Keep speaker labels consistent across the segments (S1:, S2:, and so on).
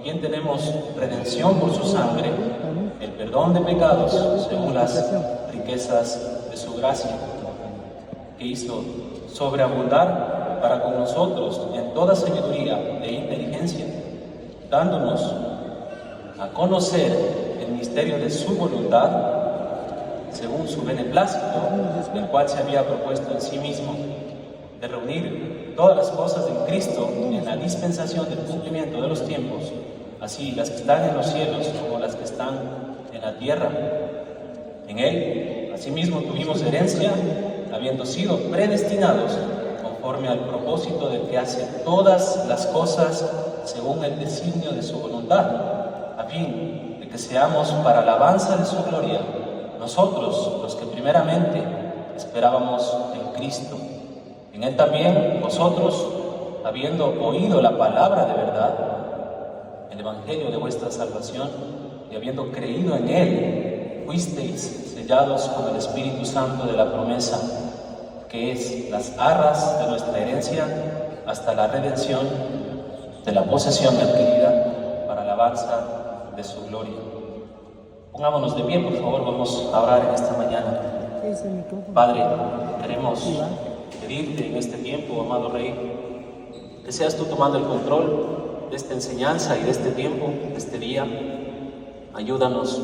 S1: quien tenemos redención por su sangre, el perdón de pecados según las riquezas de su gracia, que hizo sobreabundar para con nosotros en toda sabiduría e inteligencia, dándonos a conocer el misterio de su voluntad, según su beneplácito, el cual se había propuesto en sí mismo, de reunir todas las cosas en Cristo en la dispensación del cumplimiento de los tiempos, así las que están en los cielos como las que están en la tierra. En Él, asimismo, tuvimos herencia, habiendo sido predestinados conforme al propósito del que hace todas las cosas según el designio de su voluntad, a fin de que seamos para alabanza de su gloria, nosotros los que primeramente esperábamos en Cristo. En Él también vosotros, habiendo oído la palabra de verdad, el evangelio de vuestra salvación, y habiendo creído en Él, fuisteis sellados con el Espíritu Santo de la promesa, que es las arras de nuestra herencia hasta la redención de la posesión adquirida para alabanza de su gloria. Pongámonos de pie, por favor, vamos a orar en esta mañana. Padre, queremos pedirte en este tiempo, amado Rey, que seas tú tomando el control de esta enseñanza y de este tiempo, de este día. Ayúdanos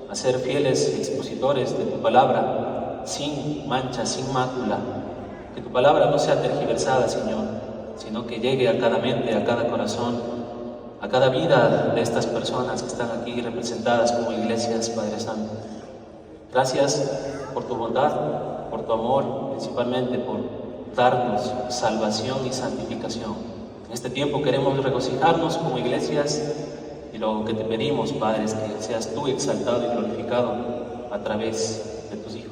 S1: a ser fieles expositores de tu palabra, sin mancha, sin mácula. Que tu palabra no sea tergiversada, Señor, sino que llegue a cada mente, a cada corazón, a cada vida de estas personas que están aquí representadas como iglesias, Padre Santo. Gracias por tu bondad, por tu amor, principalmente por darnos salvación y santificación. En este tiempo queremos regocijarnos como iglesias y lo que te pedimos, Padre, es que seas tú exaltado y glorificado a través de tus hijos.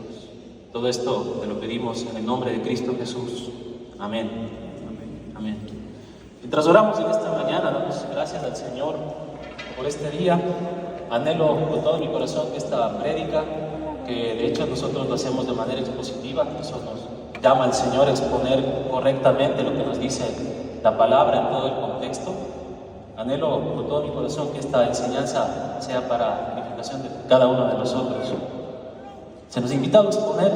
S1: Todo esto te lo pedimos en el nombre de Cristo Jesús. Amén. Amén. Amén. Mientras oramos en esta mañana, damos gracias al Señor por este día. Anhelo con todo mi corazón que esta prédica, que de hecho nosotros lo hacemos de manera expositiva, eso nos llama al Señor a exponer correctamente lo que nos dice la palabra en todo el contexto. Anhelo con todo mi corazón que esta enseñanza sea para edificación de cada uno de nosotros. Se nos ha invitado a exponer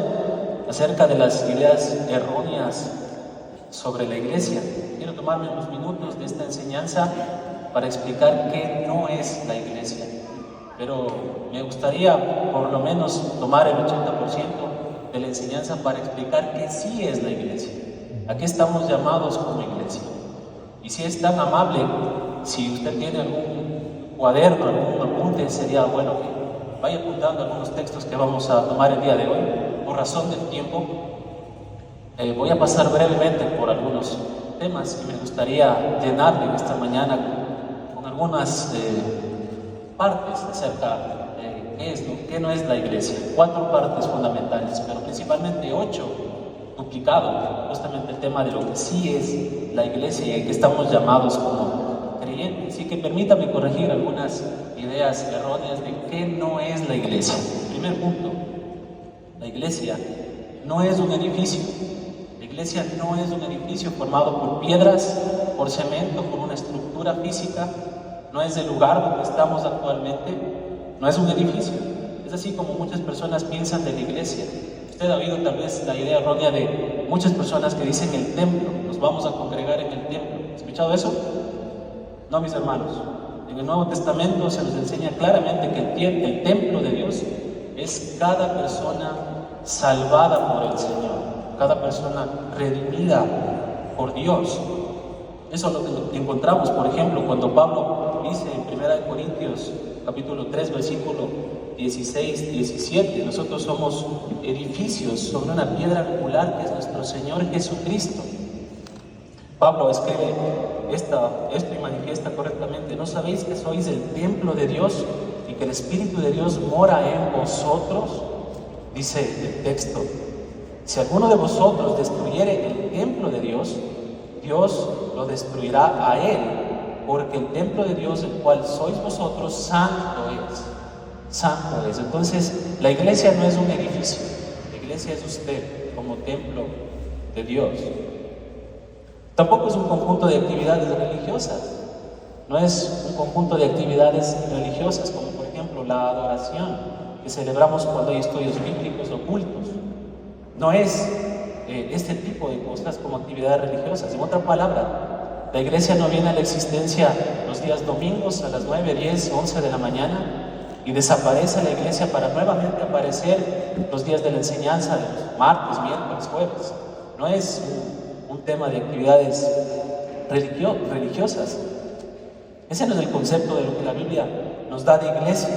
S1: acerca de las ideas erróneas sobre la iglesia. Quiero tomarme unos minutos de esta enseñanza para explicar qué no es la iglesia. Pero me gustaría por lo menos tomar el 80% de la enseñanza para explicar qué sí es la iglesia. ¿A qué estamos llamados como iglesia? Y si es tan amable, si usted tiene algún cuaderno, algún apunte, sería bueno que vaya apuntando algunos textos que vamos a tomar el día de hoy. Por razón del tiempo, voy a pasar brevemente por algunos temas y me gustaría llenarle esta mañana con algunas partes acerca de qué es, qué no es la iglesia. 4 partes fundamentales, pero principalmente 8 duplicado, justamente el tema de lo que sí es la iglesia y el que estamos llamados como creyentes. Así que permítame corregir algunas ideas erróneas de qué no es la iglesia. Primer punto, la iglesia no es un edificio. La iglesia no es un edificio formado por piedras, por cemento, por una estructura física. No es el lugar donde estamos actualmente, no es un edificio. Es así como muchas personas piensan de la iglesia. Usted ha oído tal vez la idea errónea de muchas personas que dicen el templo, nos vamos a congregar en el templo. ¿Ha escuchado eso? No, mis hermanos. En el Nuevo Testamento se nos enseña claramente que el templo de Dios es cada persona salvada por el Señor, cada persona redimida por Dios. Eso es lo que encontramos, por ejemplo, cuando Pablo dice en 1 Corintios capítulo 3, versículo 16, 17, nosotros somos edificios sobre una piedra angular que es nuestro Señor Jesucristo. Pablo escribe esto y manifiesta correctamente: ¿no sabéis que sois el templo de Dios y que el Espíritu de Dios mora en vosotros? Dice el texto: si alguno de vosotros destruyere el templo de Dios, Dios lo destruirá a él, porque el templo de Dios, el cual sois vosotros, santo es. Santo es. Entonces, la iglesia no es un edificio, la iglesia es usted como templo de Dios. Tampoco es un conjunto de actividades religiosas, no es un conjunto de actividades religiosas, como por ejemplo la adoración que celebramos cuando hay estudios bíblicos o cultos. No es este tipo de cosas como actividades religiosas. En otra palabra, la iglesia no viene a la existencia los días domingos a las 9, 10, 11 de la mañana y desaparece la iglesia para nuevamente aparecer los días de la enseñanza, de los martes, miércoles, jueves. No es un tema de actividades religiosas. Ese no es el concepto de lo que la Biblia nos da de iglesia.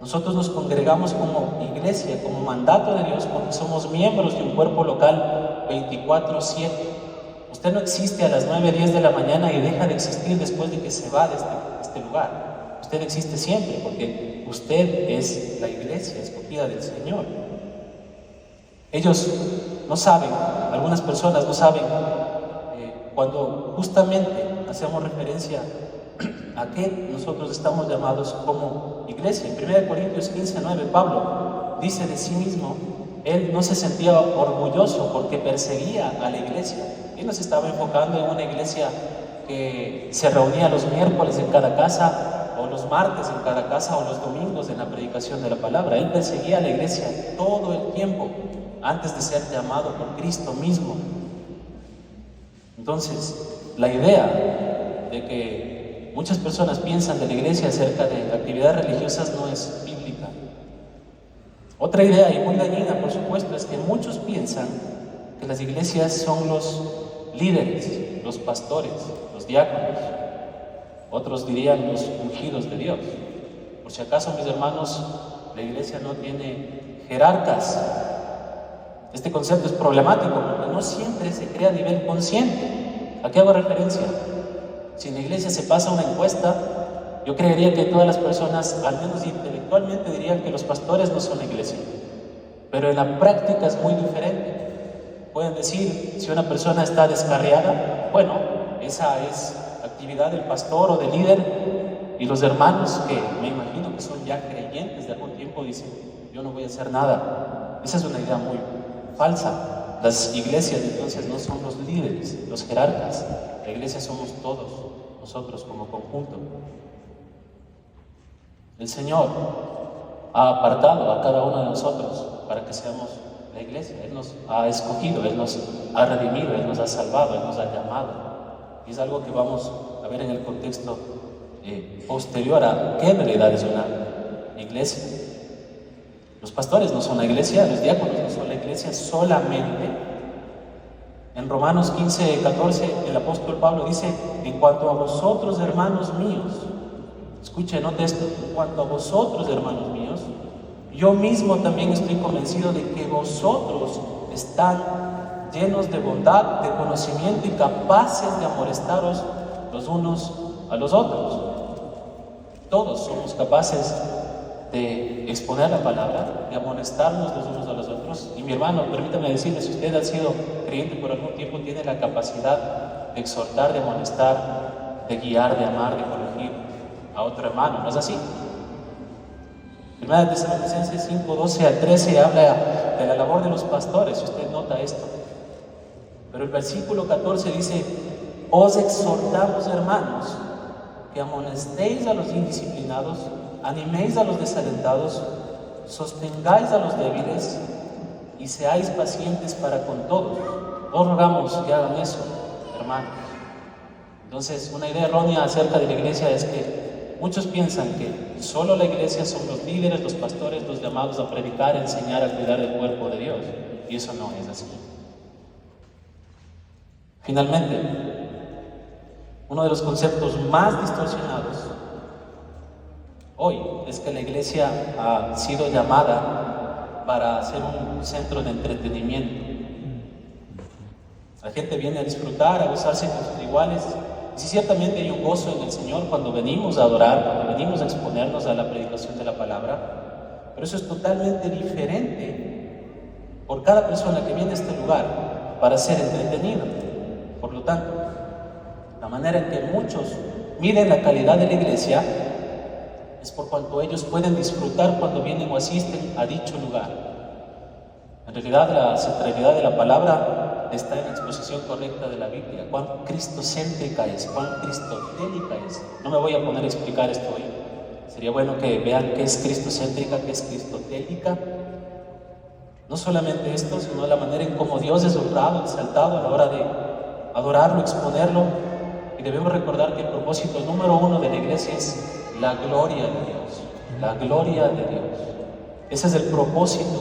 S1: Nosotros nos congregamos como iglesia, como mandato de Dios, porque somos miembros de un cuerpo local 24/7. Usted no existe a las 9, 10 de la mañana y deja de existir después de que se va de este lugar. Usted existe siempre porque usted es la iglesia escogida del Señor. Ellos no saben, algunas personas no saben, cuando justamente hacemos referencia a que nosotros estamos llamados como iglesia. En 1 Corintios 15:9, Pablo dice de sí mismo, él no se sentía orgulloso porque perseguía a la iglesia. Él no se estaba enfocando en una iglesia que se reunía los miércoles en cada casa, o los martes en cada casa, o los domingos en la predicación de la palabra. Él perseguía a la iglesia todo el tiempo antes de ser llamado por Cristo mismo. Entonces, la idea de que muchas personas piensan de la iglesia acerca de actividades religiosas no es bíblica. Otra idea, y muy dañina por supuesto, es que muchos piensan que las iglesias son los líderes, los pastores, los diáconos. Otros dirían los ungidos de Dios. Por si acaso, mis hermanos, la iglesia no tiene jerarcas. Este concepto es problemático porque no siempre se crea a nivel consciente. ¿A qué hago referencia? Si en la iglesia se pasa una encuesta, yo creería que todas las personas, al menos intelectualmente, dirían que los pastores no son la iglesia. Pero en la práctica es muy diferente. Pueden decir, si una persona está descarriada, bueno, esa es actividad del pastor o del líder, y los hermanos, que me imagino que son ya creyentes de algún tiempo, dicen, yo no voy a hacer nada. Esa es una idea muy falsa. Las iglesias entonces no son los líderes, los jerarcas. La iglesia somos todos nosotros como conjunto. El Señor ha apartado a cada uno de nosotros para que seamos la iglesia. Él nos ha escogido, Él nos ha redimido, Él nos ha salvado, Él nos ha llamado. Y es algo que vamos a ver en el contexto posterior a qué en realidad es una iglesia. Los pastores no son la iglesia, los diáconos no son la iglesia solamente. En Romanos 15:14 el apóstol Pablo dice, en cuanto a vosotros, hermanos míos, escuchen, note esto, en cuanto a vosotros, hermanos míos, yo mismo también estoy convencido de que vosotros están llenos de bondad, de conocimiento y capaces de amonestaros los unos a los otros. Todos somos capaces de exponer la palabra, de amonestarnos los unos a los otros. Y mi hermano, permítame decirle, si usted ha sido creyente por algún tiempo, tiene la capacidad de exhortar, de amonestar, de guiar, de amar, de corregir a otro hermano, ¿no es así? Primera de Tesalonicenses 5:12-13 habla de la labor de los pastores, si usted nota esto. Pero el versículo 14 dice, os exhortamos, hermanos, que amonestéis a los indisciplinados, animéis a los desalentados, sostengáis a los débiles y seáis pacientes para con todos. Os rogamos que hagan eso, hermanos. Entonces, una idea errónea acerca de la iglesia es que muchos piensan que solo la iglesia son los líderes, los pastores, los llamados a predicar, a enseñar, a cuidar del cuerpo de Dios. Y eso no es así. Finalmente, uno de los conceptos más distorsionados hoy es que la iglesia ha sido llamada para ser un centro de entretenimiento. La gente viene a disfrutar, a gozarse con sus iguales. Y sí, ciertamente hay un gozo en el Señor cuando venimos a adorar, cuando venimos a exponernos a la predicación de la palabra. Pero eso es totalmente diferente por cada persona que viene a este lugar para ser entretenido. Por lo tanto, la manera en que muchos miden la calidad de la iglesia es por cuanto ellos pueden disfrutar cuando vienen o asisten a dicho lugar. En realidad, la centralidad de la palabra está en la exposición correcta de la Biblia, cuán cristocéntrica es, cuán cristotélica es. No me voy a poner a explicar esto hoy. Sería bueno que vean qué es cristocéntrica, qué es cristotélica. No solamente esto, sino la manera en cómo Dios es honrado, exaltado a la hora de adorarlo, exponerlo. Y debemos recordar que el propósito número uno de la iglesia es la gloria de Dios. La gloria de Dios. Ese es el propósito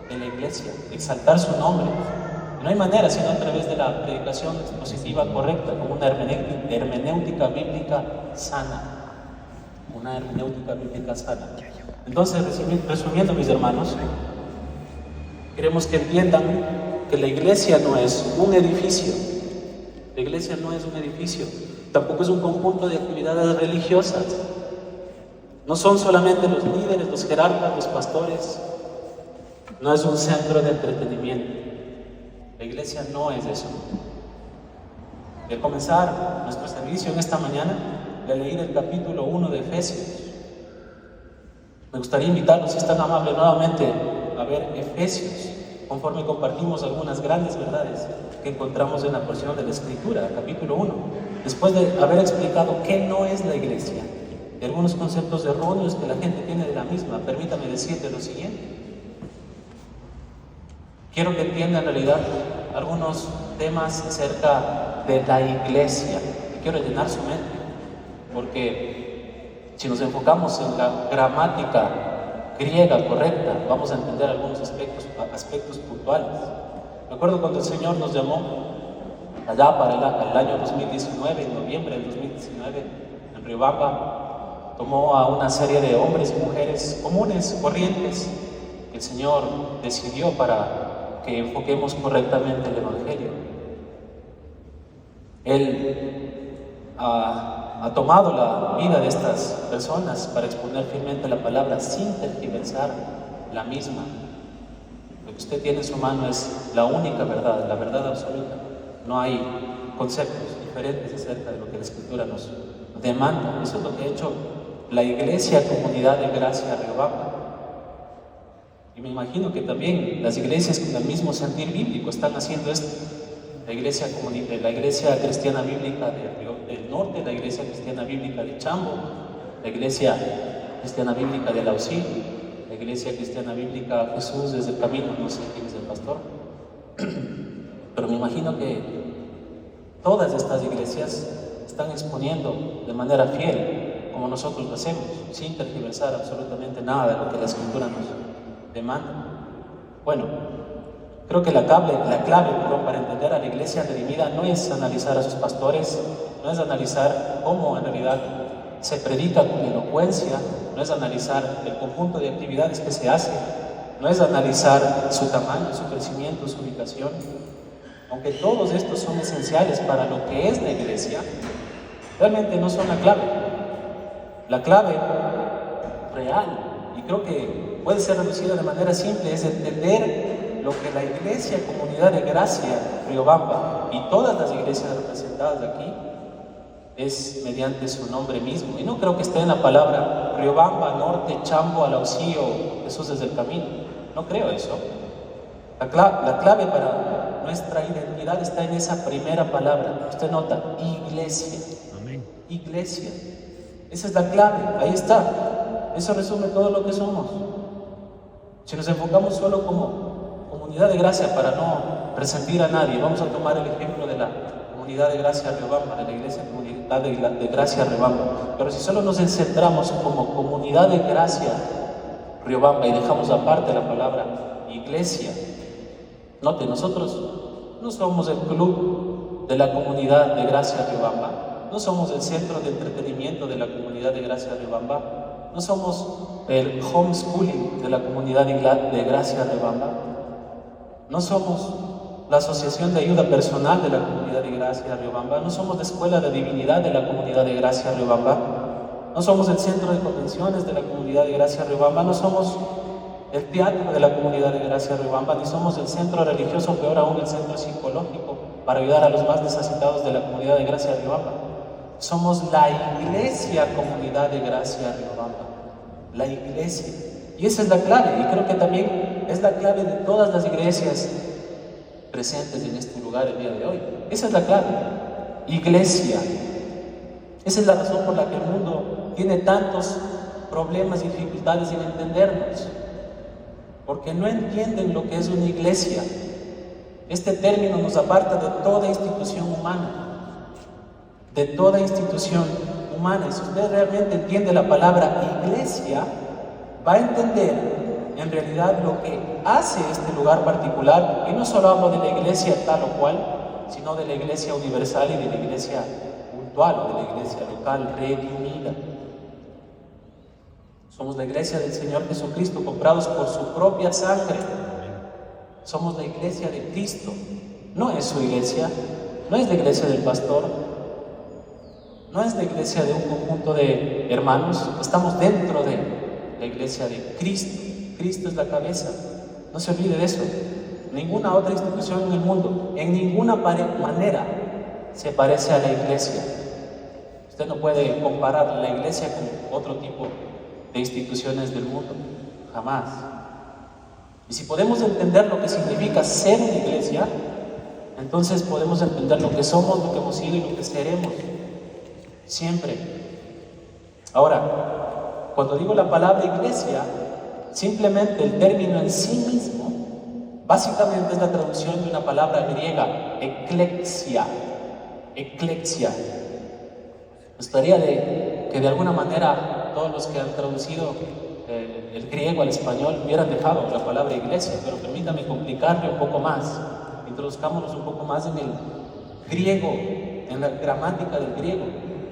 S1: de la iglesia, exaltar su nombre. Y no hay manera sino a través de la predicación expositiva correcta, con una hermenéutica bíblica sana. Una hermenéutica bíblica sana. Entonces, resumiendo, mis hermanos, queremos que entiendan que la iglesia no es un edificio. La iglesia no es un edificio, tampoco es un conjunto de actividades religiosas. No son solamente los líderes, los jerarcas, los pastores. No es un centro de entretenimiento. La iglesia no es eso. Al comenzar nuestro servicio en esta mañana, voy a leer el capítulo 1 de Efesios. Me gustaría invitarlos, si están amables, nuevamente a ver Efesios, conforme compartimos algunas grandes verdades que encontramos en la porción de la Escritura, capítulo 1. Después de haber explicado qué no es la iglesia y algunos conceptos erróneos que la gente tiene de la misma, permítame decirte lo siguiente. Quiero que entiendan en realidad algunos temas acerca de la iglesia. Y quiero llenar su mente, porque si nos enfocamos en la gramática griega correcta, vamos a entender algunos aspectos puntuales. Me acuerdo cuando el Señor nos llamó allá para el año 2019, en noviembre del 2019, en Riobamba, tomó a una serie de hombres y mujeres comunes, corrientes, que el Señor decidió para que enfoquemos correctamente el Evangelio. Él ha tomado la vida de estas personas para exponer fielmente la palabra sin tergiversar la misma. Lo que usted tiene en su mano es la única verdad, la verdad absoluta. No hay conceptos diferentes acerca de lo que la Escritura nos demanda. Eso es lo que ha hecho la Iglesia Comunidad de Gracia Riobamba. Y me imagino que también las iglesias con el mismo sentir bíblico están haciendo esto. La iglesia cristiana bíblica del norte, la iglesia cristiana bíblica de Chambo, la iglesia cristiana bíblica de Lausí, la iglesia cristiana bíblica Jesús desde el camino, no sé quién es el pastor, pero me imagino que todas estas iglesias están exponiendo de manera fiel, como nosotros lo hacemos, sin tergiversar absolutamente nada de lo que la Escritura nos demanda. Bueno, creo que la clave para entender a la iglesia redimida no es analizar a sus pastores, no es analizar cómo en realidad se predica con elocuencia, no es analizar el conjunto de actividades que se hace, no es analizar su tamaño, su crecimiento, su ubicación. Aunque todos estos son esenciales para lo que es la iglesia, realmente no son la clave. La clave real, y creo que puede ser reducida de manera simple, es entender lo que la iglesia Comunidad de Gracia Riobamba y todas las iglesias representadas aquí es mediante su nombre mismo. Y no creo que esté en la palabra Riobamba, Norte, Chambo, Alausí o Jesús desde el camino. No creo eso. La clave para nuestra identidad está en esa primera palabra. Usted nota, iglesia. Amén. Iglesia. Esa es la clave, ahí está. Eso resume todo lo que somos. Si nos enfocamos solo como Comunidad de Gracia para no resentir a nadie, vamos a tomar el ejemplo de la Comunidad de Gracia Riobamba, de la Iglesia Comunidad de Gracia Riobamba. Pero si solo nos centramos como Comunidad de Gracia Riobamba y dejamos aparte la palabra iglesia, note, nosotros no somos el club de la Comunidad de Gracia Riobamba, no somos el centro de entretenimiento de la Comunidad de Gracia Riobamba, no somos el homeschooling de la Comunidad de Gracia Riobamba, no somos la Asociación de Ayuda Personal de la Comunidad de Gracia Riobamba, no somos la Escuela de Divinidad de la Comunidad de Gracia Riobamba, no somos el Centro de Convenciones de la Comunidad de Gracia Riobamba, no somos el teatro de la Comunidad de Gracia Riobamba, ni somos el centro religioso, peor aún el centro psicológico para ayudar a los más necesitados de la Comunidad de Gracia Riobamba. Somos la Iglesia Comunidad de Gracia Riobamba, la Iglesia. Y esa es la clave, y creo que también es la clave de todas las iglesias presentes en este lugar el día de hoy. Esa es la clave. Iglesia. Esa es la razón por la que el mundo tiene tantos problemas y dificultades en entendernos. Porque no entienden lo que es una iglesia. Este término nos aparta de toda institución humana. De toda institución humana. Y si usted realmente entiende la palabra iglesia, va a entender en realidad lo que hace este lugar particular. Y no solo hablo de la iglesia tal o cual, sino de la iglesia universal y de la iglesia puntual, o de la iglesia local, redimida. Somos la iglesia del Señor Jesucristo, comprados por su propia sangre. Somos la iglesia de Cristo. No es su iglesia, no es la iglesia del pastor, no es la iglesia de un conjunto de hermanos. Estamos dentro de la iglesia de Cristo. Cristo es la cabeza. No se olvide de eso. Ninguna otra institución en el mundo, en ninguna manera, se parece a la iglesia. Usted no puede comparar la iglesia con otro tipo de instituciones del mundo. Jamás. Y si podemos entender lo que significa ser una iglesia, entonces podemos entender lo que somos, lo que hemos sido y lo que seremos. Siempre. Ahora, cuando digo la palabra iglesia, simplemente el término en sí mismo, básicamente es la traducción de una palabra griega, eclexia. Eclexia. Me gustaría que de alguna manera todos los que han traducido el griego al español hubieran dejado la palabra iglesia, pero permítame complicarle un poco más. Introduzcámonos un poco más en el griego, en la gramática del griego.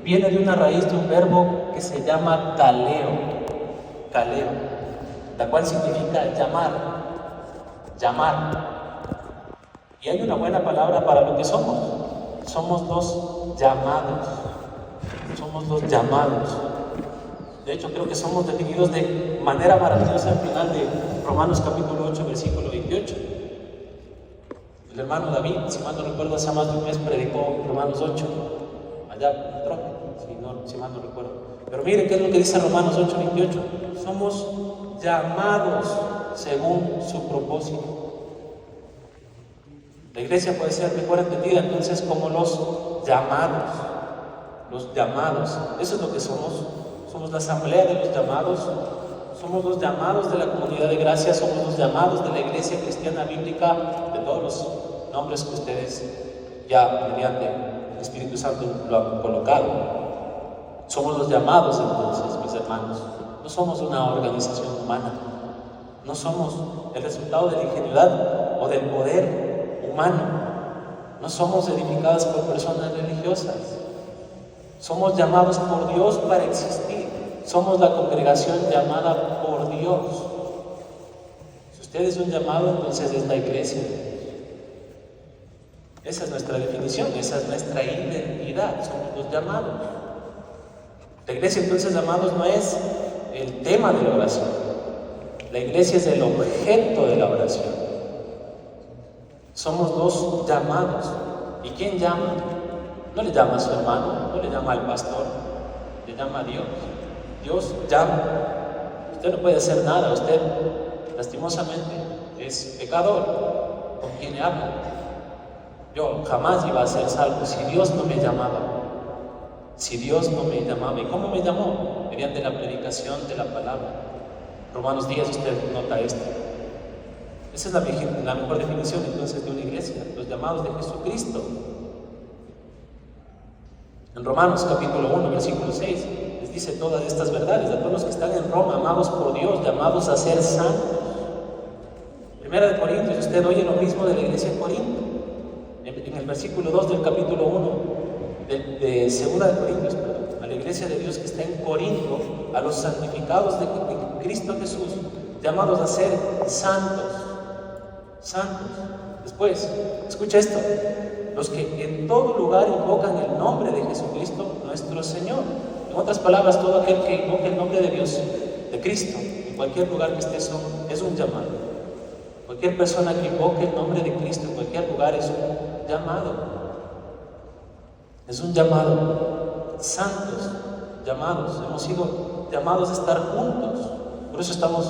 S1: Viene de una raíz de un verbo que se llama kaleo, la cual significa llamar. Y hay una buena palabra para lo que somos. Somos los llamados. De hecho, creo que somos definidos de manera maravillosa al final de Romanos capítulo 8, versículo 28. El hermano David, si mal no recuerdo, hace más de un mes predicó Romanos 8, allá en Troje, si mal no recuerdo. Pero mire qué es lo que dice Romanos 8, 28. Somos llamados según su propósito. La iglesia puede ser mejor entendida entonces como los llamados. Eso es lo que somos. Somos la asamblea de los llamados. Somos los llamados de la comunidad de gracia. Somos los llamados de la iglesia cristiana bíblica, de todos los nombres que ustedes ya mediante el Espíritu Santo lo han colocado. Somos los llamados entonces, mis hermanos. No somos una organización humana. No somos el resultado de la ingenuidad o del poder humano. No somos edificadas por personas religiosas. Somos llamados por Dios para existir. Somos la congregación llamada por Dios. Si usted es un llamado, entonces es la iglesia. Esa es nuestra definición, esa es nuestra identidad. Somos los llamados. La iglesia, entonces, amados, no es el tema de la oración. La iglesia es el objeto de la oración. Somos los llamados. ¿Y quién llama? No le llama a su hermano, no le llama al pastor, le llama a Dios. Dios llama. Usted no puede hacer nada, usted lastimosamente es pecador. ¿Con quién le habla? Yo jamás iba a ser salvo si Dios no me llamaba. Si Dios no me llamaba. ¿Y cómo me llamó? Mediante la predicación de la palabra. Romanos 10, usted nota esto. Esa es la mejor definición entonces de una iglesia, los llamados de Jesucristo. En Romanos capítulo 1, versículo 6, les dice todas estas verdades a todos los que están en Roma, amados por Dios, llamados a ser santos. Primera de Corintios, usted oye lo mismo de la iglesia de Corinto. En el versículo 2 del capítulo 1 de Segunda de Corintios, a la iglesia de Dios que está en Corinto, a los santificados de Cristo Jesús, llamados a ser santos. Después, escucha esto: los que en todo lugar invocan el nombre de Jesucristo, nuestro Señor. En otras palabras, todo aquel que invoque el nombre de Dios, de Cristo, en cualquier lugar que esté, es un llamado. Cualquier persona que invoque el nombre de Cristo en cualquier lugar es un llamado. Es un llamado. Santos, llamados. Hemos sido llamados a estar juntos. Por eso estamos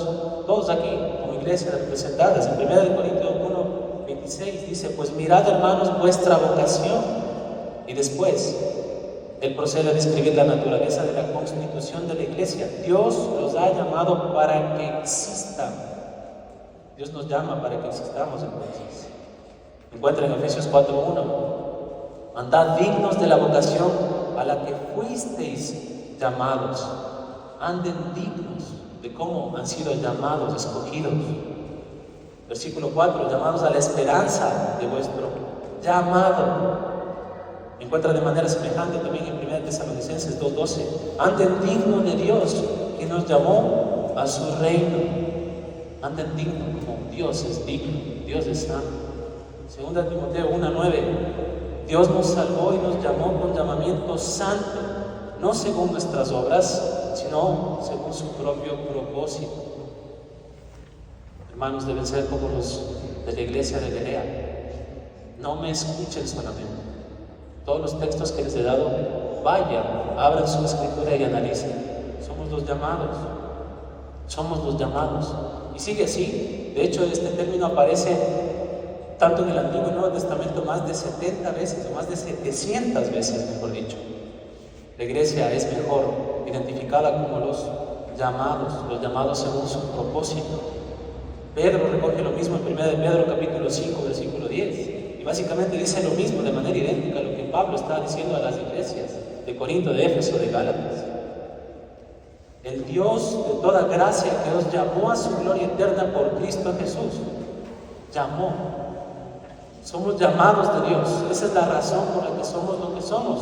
S1: todos aquí como iglesia representadas. En 1 Corintios 1, 16 dice, pues mirad, hermanos, vuestra vocación. Y después, él procede a describir la naturaleza de la constitución de la iglesia. Dios los ha llamado para que existan. Dios nos llama para que existamos entonces. Encuentra en Efesios 4:1, andad dignos de la vocación a la que fuisteis llamados. Anden dignos de cómo han sido llamados, escogidos. Versículo 4, llamados a la esperanza de vuestro llamado. Encuentra de manera semejante también en 1 Tesalonicenses 2:12, anden dignos de Dios, que nos llamó a su reino. Anden dignos como Dios es digno, Dios es santo. 2 Timoteo 1:9, Dios nos salvó y nos llamó con llamamiento santo, no según nuestras obras, sino según su propio propósito. Hermanos, deben ser como los de la iglesia de Berea. No me escuchen solamente. Todos los textos que les he dado, vayan, abran su escritura y analicen. Somos los llamados. Somos los llamados. Y sigue así. De hecho, este término aparece tanto en el Antiguo y Nuevo Testamento más de 70 veces, o más de 700 veces, mejor dicho. La iglesia es mejor identificada como los llamados según su propósito. Pedro recoge lo mismo en 1 de Pedro capítulo 5, versículo 10. Y básicamente dice lo mismo de manera idéntica a lo que Pablo está diciendo a las iglesias de Corinto, de Éfeso, de Gálatas. El Dios de toda gracia que os llamó a su gloria eterna por Cristo Jesús. Llamó. Somos llamados de Dios. Esa es la razón por la que somos lo que somos.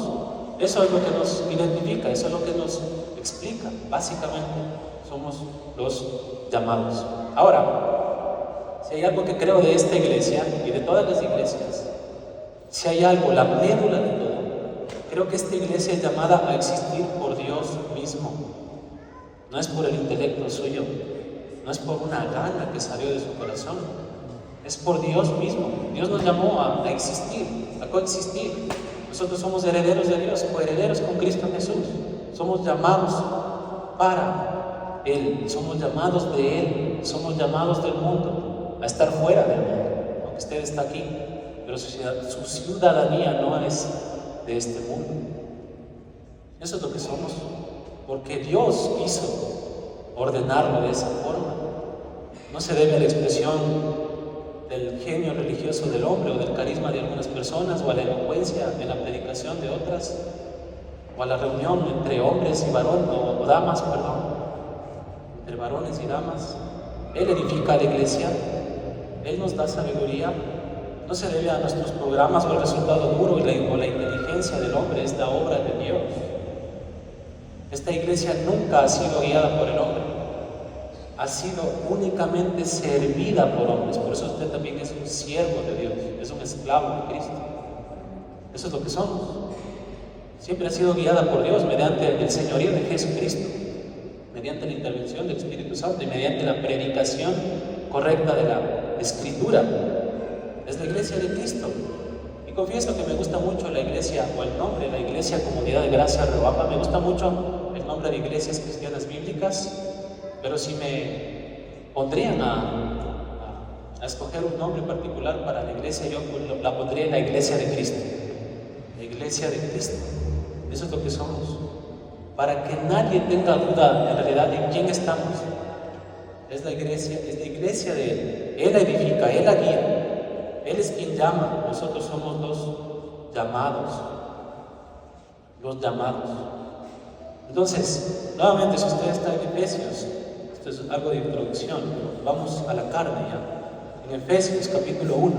S1: Eso es lo que nos identifica, eso es lo que nos explica. Básicamente, somos los llamados. Ahora, si hay algo que creo de esta iglesia y de todas las iglesias, si hay algo, la médula de todo, creo que esta iglesia es llamada a existir por Dios mismo. No es por el intelecto suyo, no es por una gana que salió de su corazón, es por Dios mismo. Dios nos llamó a existir, a coexistir. Nosotros somos herederos de Dios, coherederos con Cristo Jesús. Somos llamados para Él, somos llamados de Él, somos llamados del mundo, a estar fuera del mundo, aunque usted está aquí, pero su ciudadanía no es de este mundo. Eso es lo que somos, porque Dios quiso ordenarlo de esa forma. No se debe a la expresión del genio religioso del hombre o del carisma de algunas personas o a la elocuencia en la predicación de otras o a la reunión entre hombres y varones o damas, entre varones y damas. Él edifica a la iglesia, Él nos da sabiduría. No se debe a nuestros programas o el resultado duro o la inteligencia del hombre, es la obra de Dios. Esta iglesia nunca ha sido guiada por el hombre, ha sido únicamente servida por hombres. Por eso usted también es un siervo de Dios, es un esclavo de Cristo. Eso es lo que somos. Siempre ha sido guiada por Dios mediante el señorío de Jesucristo, mediante la intervención del Espíritu Santo y mediante la predicación correcta de la Escritura. Es la iglesia de Cristo. Y confieso que me gusta mucho la iglesia, o el nombre, la Iglesia Comunidad de Gracia Reoapa. Me gusta mucho el nombre de iglesias cristianas bíblicas, pero si me pondrían a escoger un nombre particular para la iglesia, yo la pondría en la Iglesia de Cristo. La Iglesia de Cristo. Eso es lo que somos. Para que nadie tenga duda en realidad de quién estamos. Es la iglesia de Él. Él la edifica, Él la guía. Él es quien llama. Nosotros somos los llamados. Los llamados. Entonces, nuevamente, si usted está en Efesios, esto es algo de introducción, vamos a la carne ya. En Efesios capítulo 1,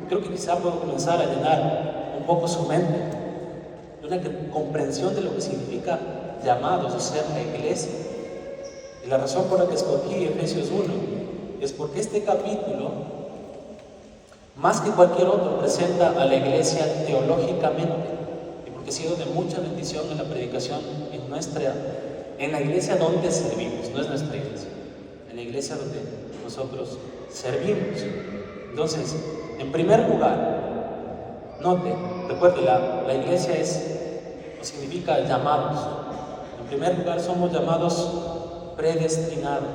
S1: creo que quizá puedo comenzar a llenar un poco su mente de una comprensión de lo que significa llamados, o ser la iglesia. Y la razón por la que escogí Efesios 1 es porque este capítulo, más que cualquier otro, presenta a la iglesia teológicamente, y porque ha sido de mucha bendición en la predicación en la iglesia donde servimos. No es nuestra iglesia, en la iglesia donde nosotros servimos. Entonces, en primer lugar, note, recuerde, la iglesia significa llamados. En primer lugar, somos llamados predestinados.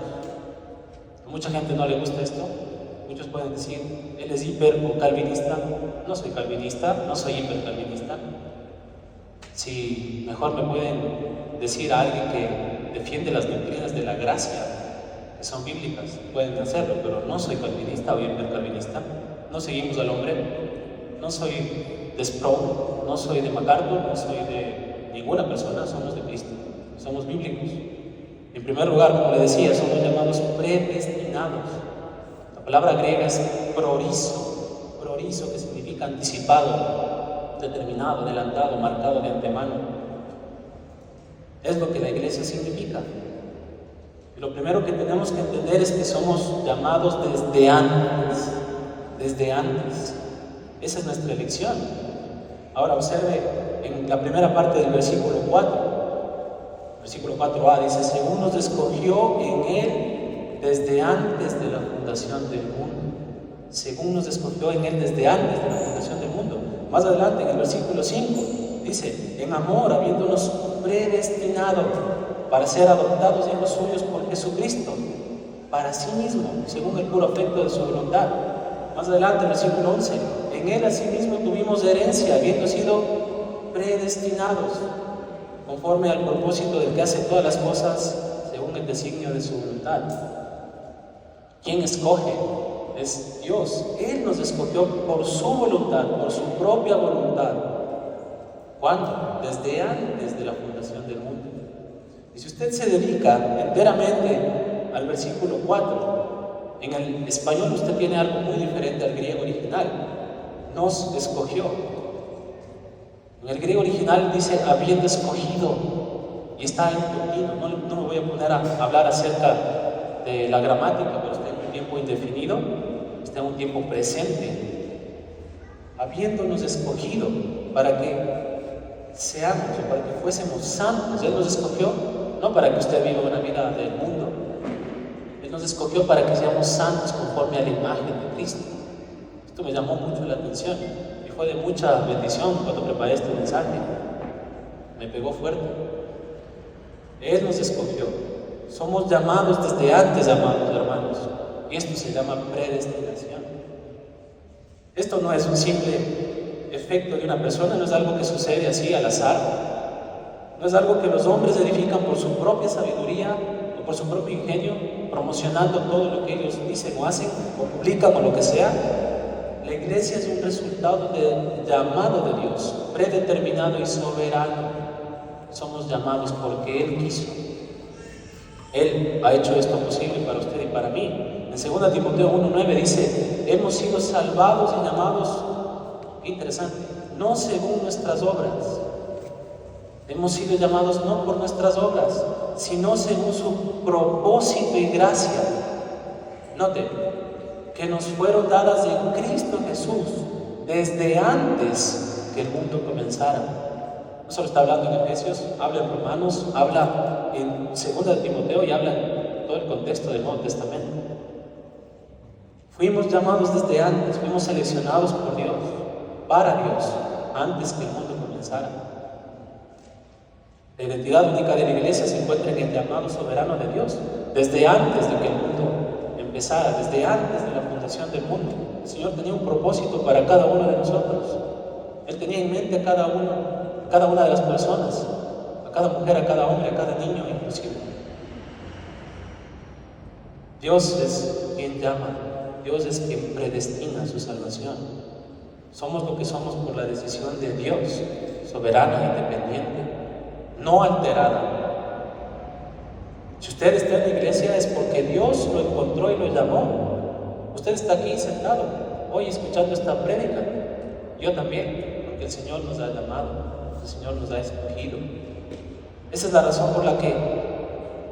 S1: A mucha gente no le gusta esto, Muchos pueden decir, él es hiper o calvinista. No soy calvinista, no soy hipercalvinista. Si mejor me pueden decir a alguien que defiende las doctrinas de la gracia, que son bíblicas, pueden hacerlo, pero no soy calvinista o hipercalvinista. No seguimos al hombre, no soy de Sproul, no soy de MacArthur, no soy de ninguna persona, somos de Cristo, somos bíblicos. En primer lugar, como le decía, somos llamados predestinados. La palabra griega es prorizo, que significa anticipado, determinado, adelantado, marcado de antemano. Es lo que la iglesia significa. Y lo primero que tenemos que entender es que somos llamados desde antes. Desde antes. Esa es nuestra elección. Ahora observe en la primera parte del versículo 4. Versículo 4a dice, según nos escogió en Él desde antes de la fundación del mundo. Según nos escogió en Él desde antes de la fundación del mundo. Más adelante en el versículo 5 dice, en amor habiéndonos predestinado para ser adoptados hijos suyos por Jesucristo, para sí mismo, según el puro afecto de su voluntad. Más adelante, versículo 11, en Él asimismo tuvimos herencia, habiendo sido predestinados, conforme al propósito del que hace todas las cosas, según el designio de su voluntad. ¿Quién escoge? Es Dios. Él nos escogió por su voluntad, por su propia voluntad. ¿Cuándo? Desde antes de la fundación del mundo. Y si usted se dedica enteramente al versículo 4, en el español usted tiene algo muy diferente al griego original. Nos escogió. En el griego original dice habiendo escogido, y está en continuo. No me voy a poner a hablar acerca de la gramática, pero está en un tiempo indefinido, está en un tiempo presente. Habiéndonos escogido para que seamos, o para que fuésemos santos. Él nos escogió no para que usted viva una vida del mundo. Él nos escogió para que seamos santos conforme a la imagen de Cristo. Esto me llamó mucho la atención y fue de mucha bendición cuando preparé este mensaje. Me pegó fuerte. Él nos escogió. Somos llamados desde antes, amados hermanos, y esto se llama predestinación. Esto no es un simple efecto de una persona, no es algo que sucede así al azar, no es algo que los hombres edifican por su propia sabiduría o por su propio ingenio, promocionando todo lo que ellos dicen o hacen o publican o lo que sea. La iglesia es un resultado del llamado de Dios, predeterminado y soberano. Somos llamados porque Él quiso. Él ha hecho esto posible para usted y para mí. En 2 Timoteo 1:9 dice, hemos sido salvados y llamados, qué interesante, no según nuestras obras. Hemos sido llamados no por nuestras obras, sino según su propósito y gracia. Note, que nos fueron dadas en Cristo Jesús desde antes que el mundo comenzara. No solo está hablando en Efesios, habla en Romanos, habla en 2 Timoteo y habla en todo el contexto del Nuevo Testamento. Fuimos llamados desde antes, fuimos seleccionados por Dios, para Dios, antes que el mundo comenzara. La identidad única de la iglesia se encuentra en el llamado soberano de Dios, desde antes de que el mundo empezara, desde antes de la fundación del mundo. El Señor tenía un propósito para cada uno de nosotros. Él tenía en mente a cada una de las personas, a cada mujer, a cada hombre, a cada niño inclusive. Dios es quien llama, Dios es quien predestina su salvación. Somos lo que somos por la decisión de Dios, soberana, independiente, no alterada. Si usted está en la iglesia es porque Dios lo encontró y lo llamó. Usted está aquí sentado hoy escuchando esta prédica. Yo también, porque el Señor nos ha llamado, el Señor nos ha escogido. Esa es la razón por la que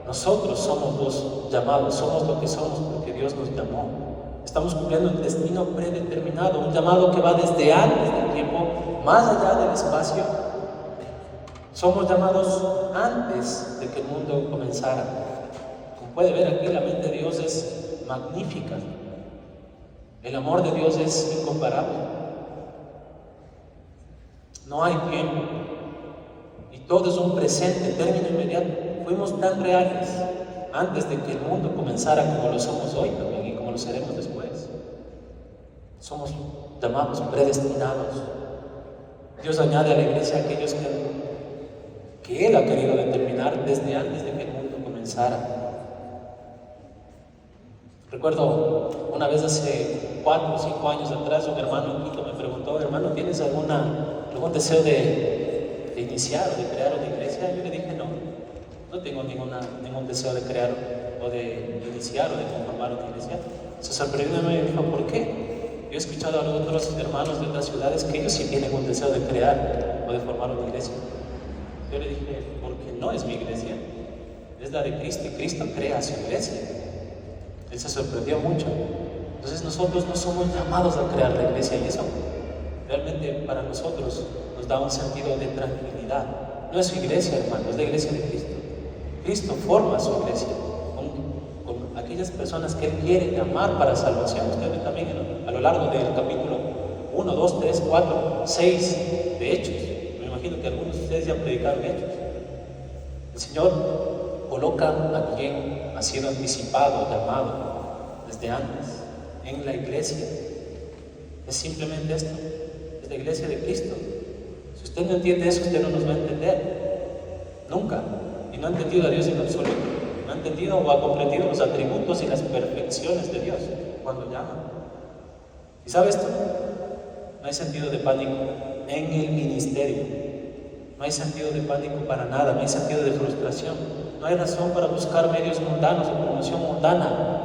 S1: nosotros somos los llamados, somos lo que somos porque Dios nos llamó. Estamos cumpliendo un destino predeterminado, un llamado que va desde antes del tiempo, más allá del espacio. Somos llamados antes de que el mundo comenzara. Como puede ver aquí, la mente de Dios es magnífica. El amor de Dios es incomparable. No hay tiempo. Y todo es un presente, término inmediato. Fuimos tan reales antes de que el mundo comenzara como lo somos hoy también y como lo seremos después. Somos llamados predestinados. Dios añade a la iglesia aquellos que Él ha querido determinar desde antes de que el mundo comenzara. Recuerdo una vez hace 4 o 5 años atrás, un hermano en Quito me preguntó: hermano, ¿tienes algún deseo de iniciar o de crear una iglesia? Yo le dije: no tengo ningún deseo de crear o de iniciar o de conformar una iglesia. Se sorprendió y me dijo: ¿por qué? Yo he escuchado a otros hermanos de otras ciudades que ellos sí tienen un deseo de crear o de formar una iglesia. Yo le dije: porque no es mi iglesia, es la de Cristo, y Cristo crea su iglesia. Él se sorprendió mucho. Entonces nosotros no somos llamados a crear la iglesia, y eso realmente para nosotros nos da un sentido de tranquilidad. No es su iglesia, hermano, es la iglesia de Cristo. Cristo forma su iglesia con aquellas personas que Él quiere llamar para salvación. Ustedes también a lo largo del capítulo 1, 2, 3, 4, 6 de Hechos, me imagino que algunos de ustedes ya predicaron Hechos. El Señor coloca a quien ha sido anticipado, llamado desde antes en la iglesia. Es simplemente esto, es la iglesia de Cristo. Si usted no entiende eso, usted no nos va a entender nunca, y no ha entendido a Dios en absoluto, no ha entendido o ha comprendido los atributos y las perfecciones de Dios cuando llama. ¿Y sabe esto? No hay sentido de pánico en el ministerio, no hay sentido de pánico para nada, no hay sentido de frustración, no hay razón para buscar medios mundanos o promoción mundana,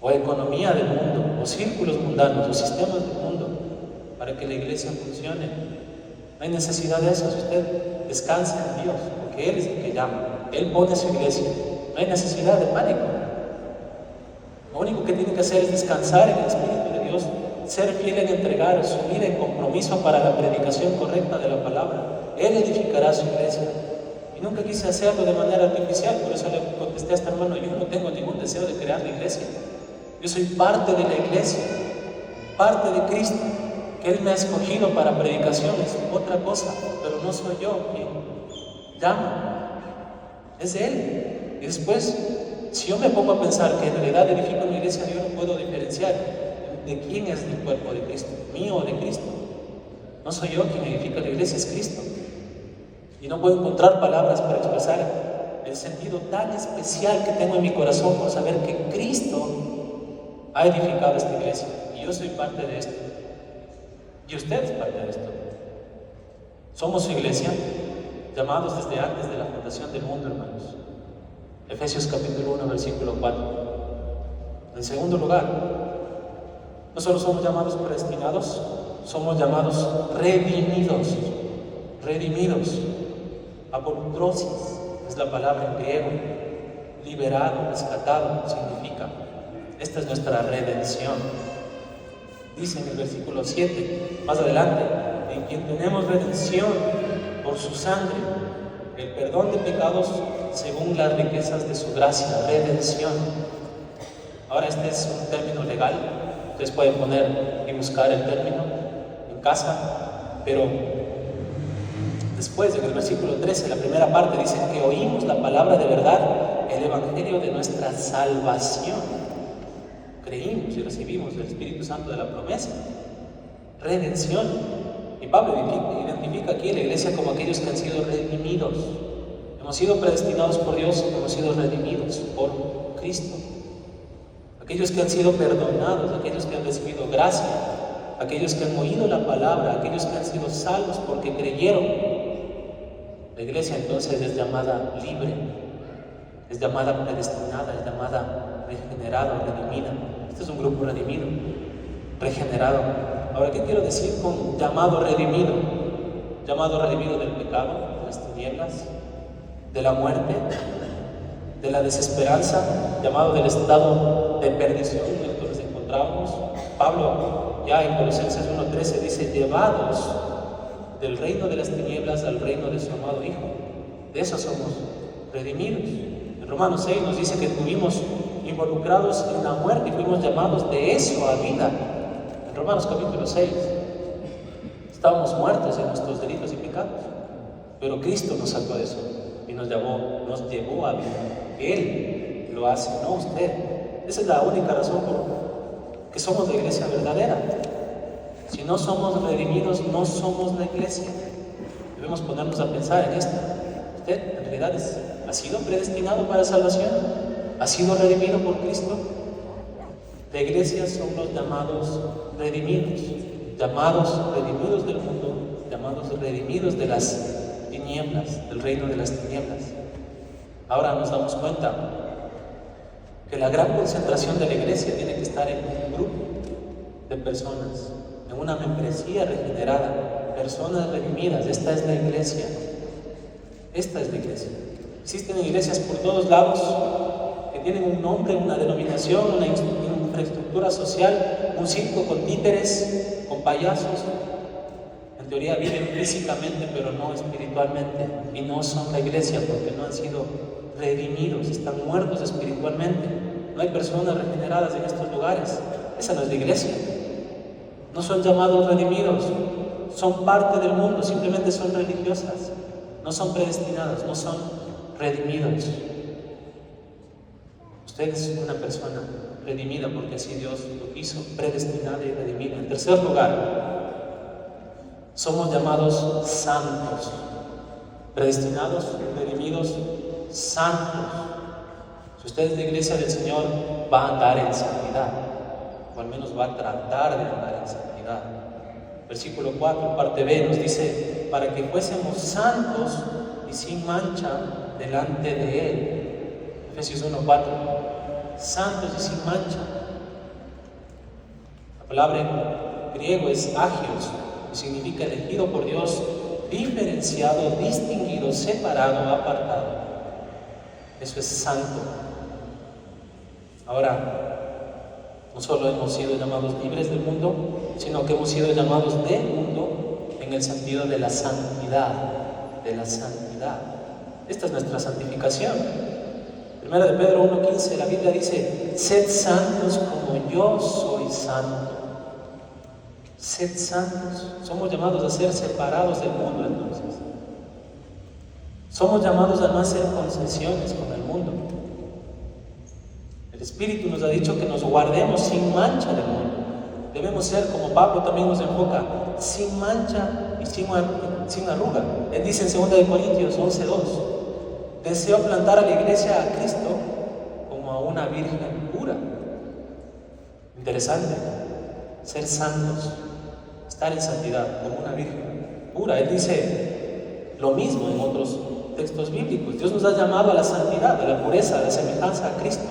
S1: o economía del mundo, o círculos mundanos, o sistemas del mundo, para que la iglesia funcione. No hay necesidad de eso. Si usted descansa en Dios, porque Él es el que llama, Él pone su iglesia, no hay necesidad de pánico. Lo único que tiene que hacer es descansar en el Espíritu de Dios, ser fiel en entregar su vida en compromiso para la predicación correcta de la palabra. Él edificará su iglesia. Y nunca quise hacerlo de manera artificial, por eso le contesté a este hermano: yo no tengo ningún deseo de crear la iglesia. Yo soy parte de la iglesia, parte de Cristo, que Él me ha escogido para predicaciones, otra cosa, pero no soy yo quien llama, es Él. Y después, si yo me pongo a pensar que en realidad edifico mi iglesia, yo no puedo diferenciar de quién es el cuerpo de Cristo, mío o de Cristo. No soy yo quien edifica la iglesia, es Cristo. Y no puedo encontrar palabras para expresar el sentido tan especial que tengo en mi corazón por saber que Cristo ha edificado esta iglesia, y yo soy parte de esto, y usted es parte de esto. Somos su iglesia, llamados desde antes de la fundación del mundo, hermanos. Efesios capítulo 1, versículo 4. En segundo lugar, no solo somos llamados predestinados, somos llamados redimidos. Redimidos. Apolutrosis es la palabra en griego. Liberado, rescatado, significa. Esta es nuestra redención. Dice en el versículo 7, más adelante: en quien tenemos redención por su sangre, el perdón de pecados según las riquezas de su gracia. Redención. Ahora, este es un término legal. Ustedes pueden poner y buscar el término en casa, pero después, en el versículo 13, la primera parte dice que oímos la palabra de verdad, el evangelio de nuestra salvación. Creímos y recibimos el Espíritu Santo de la promesa. Redención. Y Pablo identifica aquí a la iglesia como aquellos que han sido redimidos. Hemos sido predestinados por Dios, hemos sido redimidos por Cristo. Aquellos que han sido perdonados, aquellos que han recibido gracia, aquellos que han oído la palabra, aquellos que han sido salvos porque creyeron. La iglesia entonces es llamada libre, es llamada predestinada, es llamada regenerada o redimida. Este es un grupo redimido, regenerado. Ahora, ¿qué quiero decir con llamado redimido? Llamado redimido del pecado, de las tinieblas, de la muerte, de la desesperanza, llamado del estado de perdición en el que nos encontrábamos. Pablo, ya en Colosenses 1:13, dice: llevados del reino de las tinieblas al reino de su amado Hijo. De eso somos redimidos. En Romanos 6 nos dice que estuvimos involucrados en la muerte y fuimos llamados de eso a vida. En Romanos capítulo 6, estábamos muertos en nuestros delitos y pecados, pero Cristo nos sacó de eso y nos llevó a vida. Él lo hace, no usted. Esa es la única razón que somos la iglesia verdadera. Si no somos redimidos, no somos la iglesia. Debemos ponernos a pensar en esto. ¿Usted en realidad ha sido predestinado para salvación? ¿Ha sido redimido por Cristo? La iglesia son los llamados redimidos del mundo, llamados redimidos de las tinieblas, del reino de las tinieblas. Ahora nos damos cuenta que la gran concentración de la iglesia tiene que estar en un grupo de personas, en una membresía regenerada, personas redimidas. Esta es la iglesia. Esta es la iglesia. Existen iglesias por todos lados que tienen un nombre, una denominación, una infraestructura social, un circo con títeres, con payasos. En teoría viven físicamente, pero no espiritualmente, y no son la iglesia porque no han sido redimidos, están muertos espiritualmente. No hay personas regeneradas en estos lugares. Esa no es la iglesia. No son llamados redimidos, son parte del mundo, simplemente son religiosas, no son predestinadas, no son redimidos. Usted es una persona redimida porque así Dios lo hizo, predestinada y redimida. En tercer lugar, somos llamados santos, predestinados, redimidos, santos. Si usted es de iglesia del Señor, va a andar en santidad, o al menos va a tratar de andar en santidad. Versículo 4, parte B, nos dice, para que fuésemos santos y sin mancha delante de Él. Efesios 1:4, santos y sin mancha. La palabra en griego es agios, y significa elegido por Dios, diferenciado, distinguido, separado, apartado. Eso es santo. Ahora, no solo hemos sido llamados libres del mundo, sino que hemos sido llamados del mundo en el sentido de la santidad, de la santidad. Esta es nuestra santificación. Primera de Pedro 1:15, la Biblia dice, sed santos como yo soy santo. Sed santos. Somos llamados a ser separados del mundo entonces. Somos llamados a no hacer concesiones con el mundo. El Espíritu nos ha dicho que nos guardemos sin mancha del mundo. Debemos ser, como Pablo también nos enfoca, sin mancha y sin arruga. Él dice en 2 Corintios 11:2, deseo plantar a la iglesia a Cristo como a una virgen pura. Interesante, ser santos, estar en santidad como una virgen pura. Él dice lo mismo en otros textos bíblicos. Dios nos ha llamado a la santidad, a la pureza, a la semejanza a Cristo,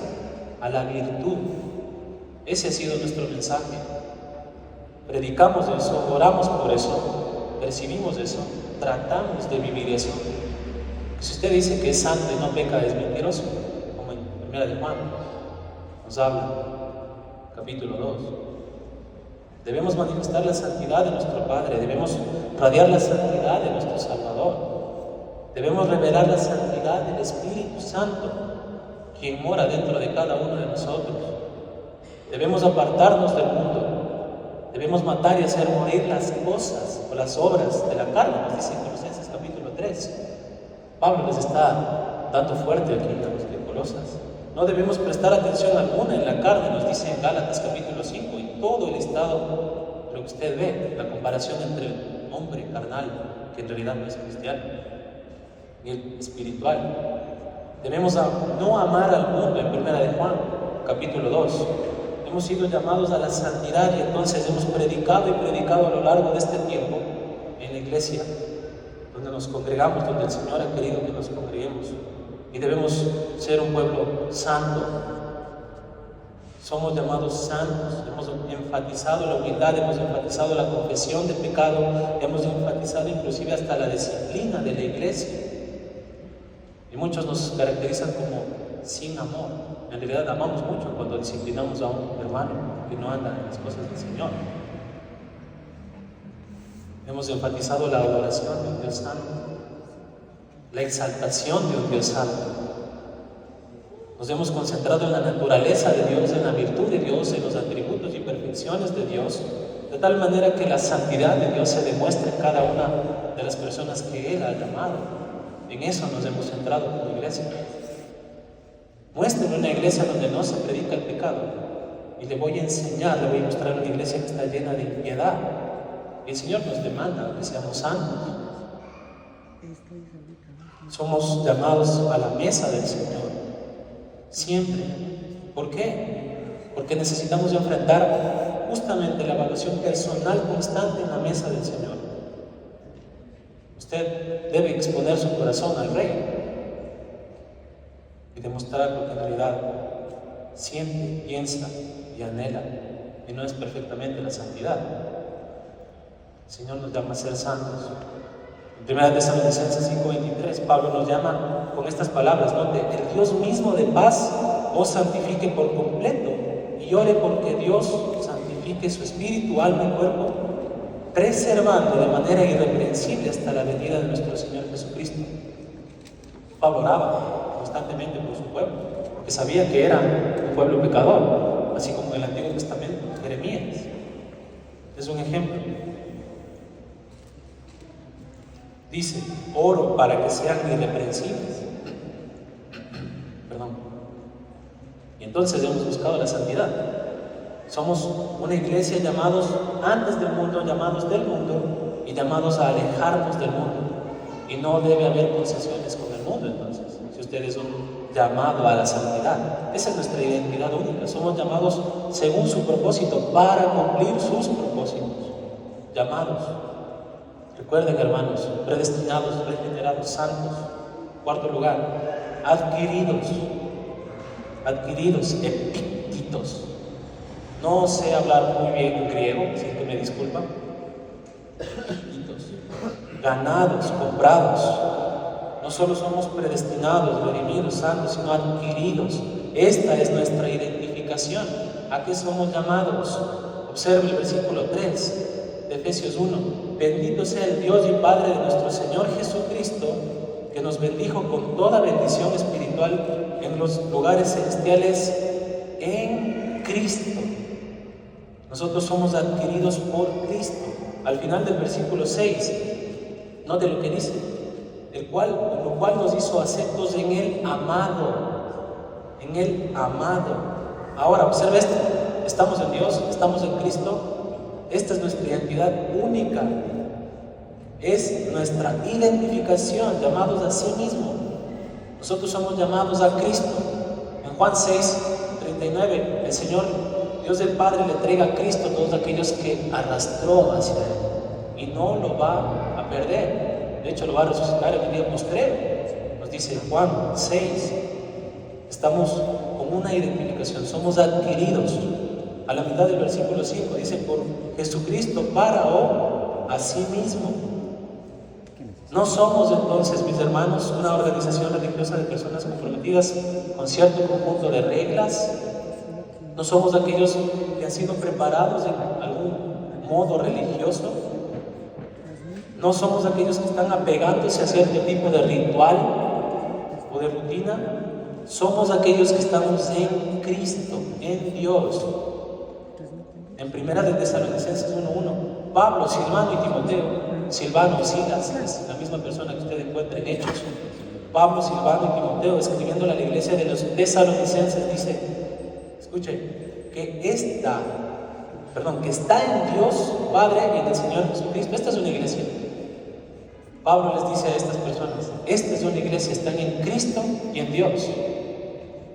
S1: a la virtud. Ese ha sido nuestro mensaje. Predicamos eso, oramos por eso, percibimos eso, tratamos de vivir eso. Si usted dice que es santo y no peca, es mentiroso, como en 1 de Juan nos habla, capítulo 2. Debemos manifestar la santidad de nuestro Padre, debemos radiar la santidad de nuestro Salvador, debemos revelar la santidad del Espíritu Santo, quien mora dentro de cada uno de nosotros. Debemos apartarnos del mundo, debemos matar y hacer morir las cosas o las obras de la carne, nos dice en Colosenses capítulo 3. Pablo les está dando fuerte aquí a los de Colosas. No debemos prestar atención alguna en la carne, nos dice en Gálatas capítulo 5, y todo el listado de lo que usted ve, la comparación entre el hombre carnal, que en realidad no es cristiano, ni el espiritual. Debemos no amar al mundo en 1 de Juan capítulo 2. Hemos sido llamados a la santidad y entonces hemos predicado y predicado a lo largo de este tiempo en la iglesia, donde nos congregamos, donde el Señor ha querido que nos congreguemos. Y debemos ser un pueblo santo. Somos llamados santos. Hemos enfatizado la humildad, hemos enfatizado la confesión de pecado, hemos enfatizado inclusive hasta la disciplina de la iglesia. Y muchos nos caracterizan como sin amor. En realidad amamos mucho cuando disciplinamos a un hermano que no anda en las cosas del Señor. Hemos enfatizado la adoración de un Dios santo, la exaltación de un Dios santo. Nos hemos concentrado en la naturaleza de Dios, en la virtud de Dios, en los atributos y perfecciones de Dios, de tal manera que la santidad de Dios se demuestre en cada una de las personas que Él ha llamado. En eso nos hemos centrado como iglesia. Muéstrenme una iglesia donde no se predica el pecado y le voy a enseñar, le voy a mostrar una iglesia que está llena de piedad. Y el Señor nos demanda que seamos santos. Somos llamados a la mesa del Señor, siempre. ¿Por qué? Porque necesitamos enfrentar justamente la evaluación personal constante en la mesa del Señor. Usted debe exponer su corazón al Rey y demostrar lo que en realidad siente, piensa y anhela, y no es perfectamente la santidad. El Señor nos llama a ser santos. En 1 Tesalonicenses 5:23, Pablo nos llama con estas palabras, donde el Dios mismo de paz os santifique por completo, y ore porque Dios santifique su espíritu, alma y cuerpo, preservando de manera irreprensible hasta la venida de nuestro Señor Jesucristo. Pablo oraba constantemente por su pueblo, porque sabía que era un pueblo pecador, así como en el Antiguo Testamento, Jeremías es un ejemplo. Dice, oro para que sean irreprensibles. Perdón. Y entonces hemos buscado la santidad. Somos una iglesia llamados antes del mundo, llamados del mundo y llamados a alejarnos del mundo. Y no debe haber concesiones con el mundo, entonces, si usted es un llamado a la santidad. Esa es nuestra identidad única. Somos llamados según su propósito para cumplir sus propósitos. Llamados. Recuerden, hermanos, predestinados, regenerados, santos. Cuarto lugar, adquiridos, epíctitos. No sé hablar muy bien griego, así que me disculpan. Epíctitos, ganados, comprados. No solo somos predestinados, redimidos, santos, sino adquiridos. Esta es nuestra identificación. ¿A qué somos llamados? Observe el versículo 3 de Efesios 1. Bendito sea el Dios y Padre de nuestro Señor Jesucristo, que nos bendijo con toda bendición espiritual en los lugares celestiales en Cristo. Nosotros somos adquiridos por Cristo. Al final del versículo 6, note lo que dice, con lo cual nos hizo aceptos en el amado. En el amado. Ahora, observe esto. Estamos en Dios, estamos en Cristo. Esta es nuestra identidad única. Es nuestra identificación, llamados a sí mismo. Nosotros somos llamados a Cristo. En Juan 6:39, el Señor, Dios del Padre, le entrega a Cristo a todos aquellos que arrastró hacia Él. Y no lo va a perder. De hecho, lo va a resucitar en el día postrero. Nos dice Juan 6. Estamos con una identificación, somos adquiridos. A la mitad del versículo 5 dice, por Jesucristo para o a sí mismo. No somos entonces, mis hermanos, una organización religiosa de personas comprometidas con cierto conjunto de reglas. No somos aquellos que han sido preparados en algún modo religioso. No somos aquellos que están apegándose a cierto tipo de ritual o de rutina. Somos aquellos que estamos en Cristo, en Dios. En 1 Tesalonicenses 1:1, Pablo, Silvano y Timoteo, Silvano y Silas, es la misma persona que usted encuentra en Hechos. Pablo, Silvano y Timoteo, escribiendo a la iglesia de los Tesalonicenses, dice, escuche, que está en Dios Padre y en el Señor Jesucristo. Esta es una iglesia. Pablo les dice a estas personas, esta es una iglesia, están en Cristo y en Dios.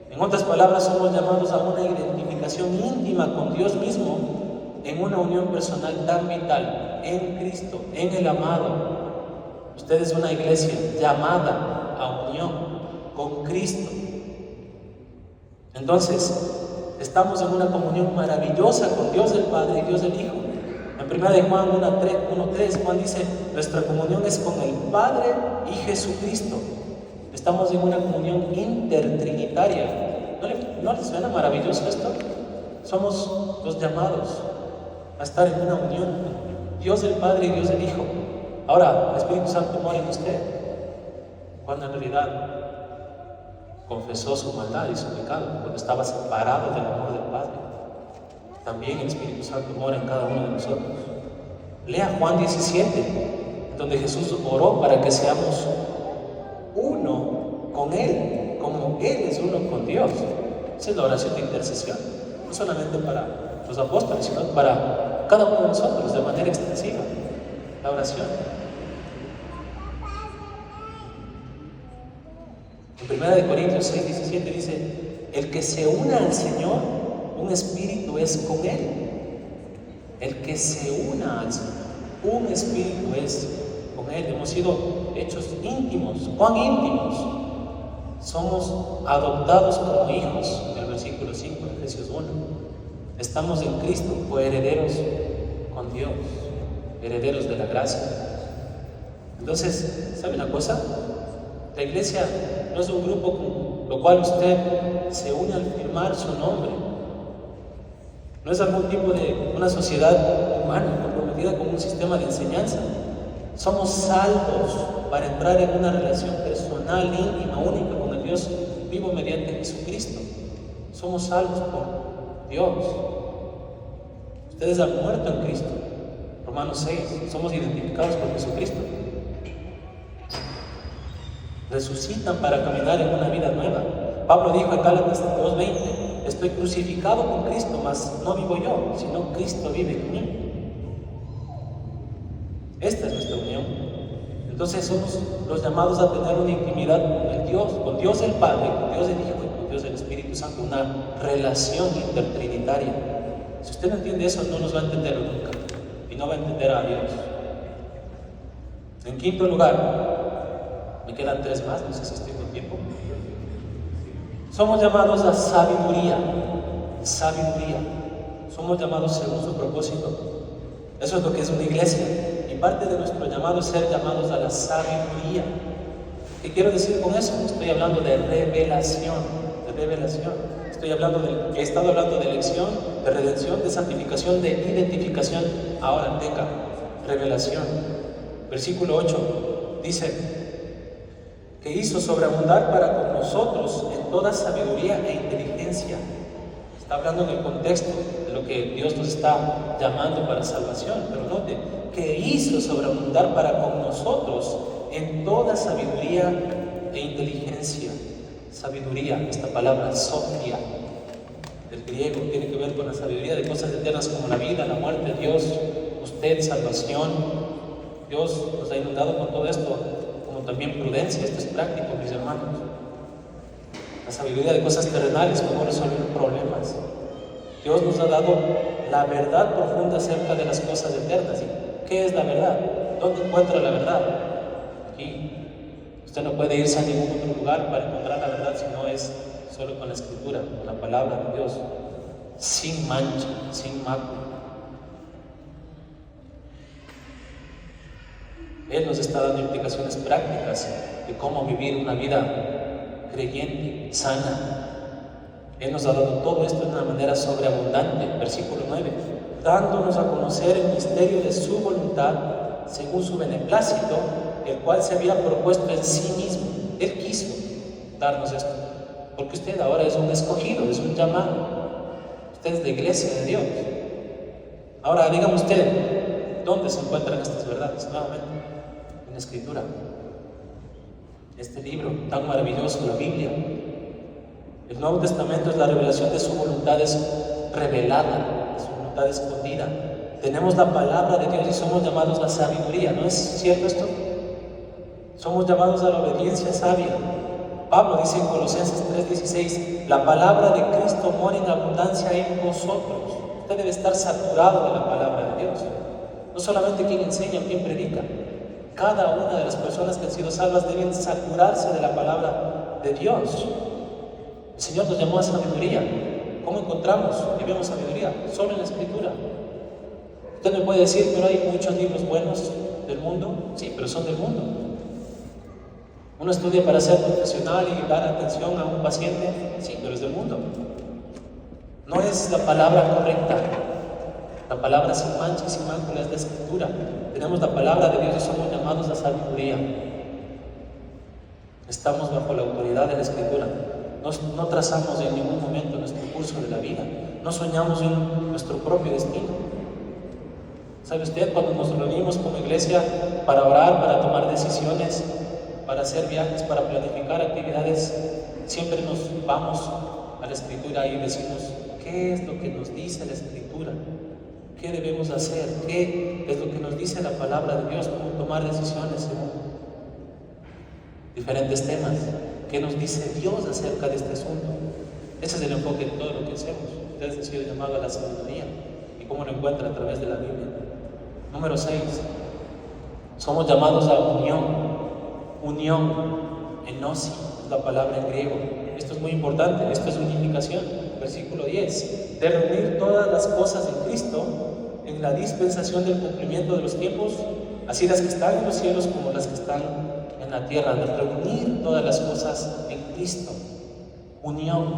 S1: En otras palabras, somos llamados a una identificación íntima con Dios mismo, en una unión personal tan vital, en Cristo, en el amado. Usted es una iglesia llamada a unión con Cristo. Entonces, estamos en una comunión maravillosa con Dios el Padre y Dios el Hijo. En 1 Juan 1:3, Juan dice, nuestra comunión es con el Padre y Jesucristo. Estamos en una comunión intertrinitaria. ¿No les suena maravilloso esto? Somos los llamados a estar en una unión, Dios el Padre y Dios el Hijo. Ahora, el Espíritu Santo mora en usted, cuando en realidad confesó su maldad y su pecado, cuando estaba separado del amor del Padre. También el Espíritu Santo mora en cada uno de nosotros. Lea Juan 17, donde Jesús oró para que seamos uno con Él, como Él es uno con Dios. Esa es la oración de intercesión. no solamente para los apóstoles, sino para cada uno de nosotros de manera extensiva, la oración. En 1 Corintios 6:17 dice: el que se una al Señor, un espíritu es con Él. El que se una al Señor, un espíritu es con Él. Hemos sido hechos íntimos. ¿Cuán íntimos? Somos adoptados como hijos, en el versículo 5 de Efesios 1. Estamos en Cristo, coherederos con Dios, herederos de la gracia. Entonces, ¿sabe una cosa? La iglesia no es un grupo con lo cual usted se une al firmar su nombre. No es algún tipo de una sociedad humana comprometida con un sistema de enseñanza. Somos salvos para entrar en una relación personal, íntima, única con el Dios vivo mediante Jesucristo. Somos salvos por Dios. Ustedes han muerto en Cristo. Romanos 6, somos identificados con Jesucristo. Resucitan para caminar en una vida nueva. Pablo dijo en Gálatas 2:20: estoy crucificado con Cristo, mas no vivo yo, sino Cristo vive en mí. Esta es nuestra unión. Entonces somos los llamados a tener una intimidad con Dios el Padre, con Dios el Hijo y con Dios el Espíritu Santo, una relación intertrinitaria. Si usted no entiende eso, no nos va a entender nunca y no va a entender a Dios. En quinto lugar, me quedan 3 más, no sé si estoy con tiempo. Somos llamados a sabiduría. Sabiduría. Somos llamados según su propósito. Eso es lo que es una iglesia. Y parte de nuestro llamado es ser llamados a la sabiduría. ¿Qué quiero decir con eso? Estoy hablando de revelación. De revelación. He estado hablando de elección, de redención, de santificación, de identificación. Ahora tenga revelación. Versículo 8 dice: que hizo sobreabundar para con nosotros en toda sabiduría e inteligencia. Está hablando en el contexto de lo que Dios nos está llamando para salvación, pero note, que hizo sobreabundar para con nosotros en toda sabiduría e inteligencia. Sabiduría, esta palabra Sofía, del griego, tiene que ver con la sabiduría de cosas eternas como la vida, la muerte, Dios, usted, salvación. Dios nos ha inundado con todo esto, como también prudencia. Esto es práctico, mis hermanos. La sabiduría de cosas terrenales, cómo resolver problemas. Dios nos ha dado la verdad profunda acerca de las cosas eternas. ¿Qué es la verdad? ¿Dónde encuentra la verdad? Aquí. Usted no puede irse a ningún otro lugar para encontrar la verdad, si no es solo con la Escritura, con la palabra de Dios, sin mancha, sin mácula. Él nos está dando implicaciones prácticas de cómo vivir una vida creyente, sana. Él nos ha dado todo esto de una manera sobreabundante. Versículo 9: dándonos a conocer el misterio de su voluntad, según su beneplácito, el cual se había propuesto en sí mismo. Él quiso darnos esto, porque usted ahora es un escogido, es un llamado. Usted es la iglesia de Dios. Ahora dígame usted, ¿dónde se encuentran estas verdades? Nuevamente, en la Escritura. Este libro tan maravilloso, la Biblia. El Nuevo Testamento es la revelación de su voluntad, es revelada, de su voluntad escondida. Tenemos la palabra de Dios y somos llamados a la sabiduría. ¿No es cierto esto? Somos llamados a la obediencia sabia. Pablo dice en Colosenses 3:16: la palabra de Cristo mora en abundancia en vosotros. Usted debe estar saturado de la palabra de Dios. No solamente quien enseña o quien predica. Cada una de las personas que han sido salvas deben saturarse de la palabra de Dios. El Señor nos llamó a sabiduría. ¿Cómo encontramos y vemos sabiduría? Solo en la Escritura. Usted me puede decir, pero hay muchos libros buenos del mundo. Sí, pero son del mundo. Uno estudia para ser profesional y dar atención a un paciente. Sí, pero es del mundo. No es la palabra correcta. La palabra sin mancha y sin mácula es la Escritura. Tenemos la palabra de Dios y somos llamados a sabiduría. Estamos bajo la autoridad de la Escritura. No trazamos en ningún momento nuestro curso de la vida. No soñamos en nuestro propio destino. ¿Sabe usted? Cuando nos reunimos como iglesia para orar, para tomar decisiones, para hacer viajes, para planificar actividades, siempre nos vamos a la Escritura y decimos: qué es lo que nos dice la Escritura, qué debemos hacer, qué es lo que nos dice la palabra de Dios, cómo tomar decisiones según diferentes temas, qué nos dice Dios acerca de este asunto. Ese es el enfoque de todo lo que hacemos. Ustedes han sido llamados a la sabiduría y cómo lo encuentran a través de la Biblia. Número 6. Somos llamados a unión, enosi, es la palabra en griego. Esto es muy importante, esto es unificación. Versículo 10, de reunir todas las cosas en Cristo en la dispensación del cumplimiento de los tiempos, así las que están en los cielos como las que están en la tierra, de reunir todas las cosas en Cristo. Unión,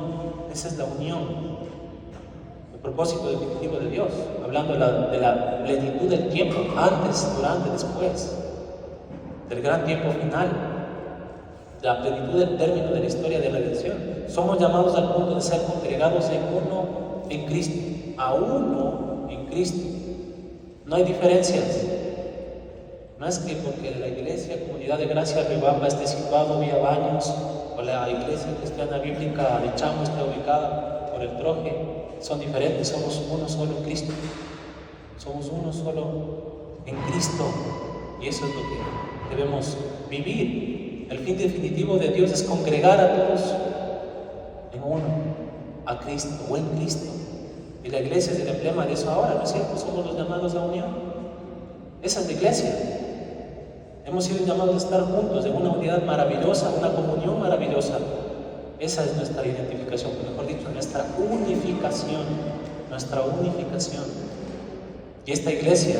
S1: esa es la unión, el propósito definitivo de Dios, hablando de la plenitud del tiempo, antes, durante, después, del gran tiempo final, la plenitud del término de la historia de redención. Somos llamados al punto de ser congregados en uno en Cristo, a uno en Cristo. No hay diferencias. No es que porque la iglesia, Comunidad de Gracia Ribamba, esté situado vía Baños, o la iglesia cristiana bíblica de Chamo esté ubicada por el Troje, son diferentes. Somos uno solo en Cristo. Somos uno solo en Cristo. Y eso es lo que debemos vivir. El fin definitivo de Dios es congregar a todos en uno, a Cristo o en Cristo. Y la iglesia es el emblema de eso ahora, ¿no es cierto? Somos los llamados a unión. Esa es la iglesia. Hemos sido llamados a estar juntos en una unidad maravillosa, una comunión maravillosa. Esa es nuestra identificación, mejor dicho, nuestra unificación. Nuestra unificación. Y esta iglesia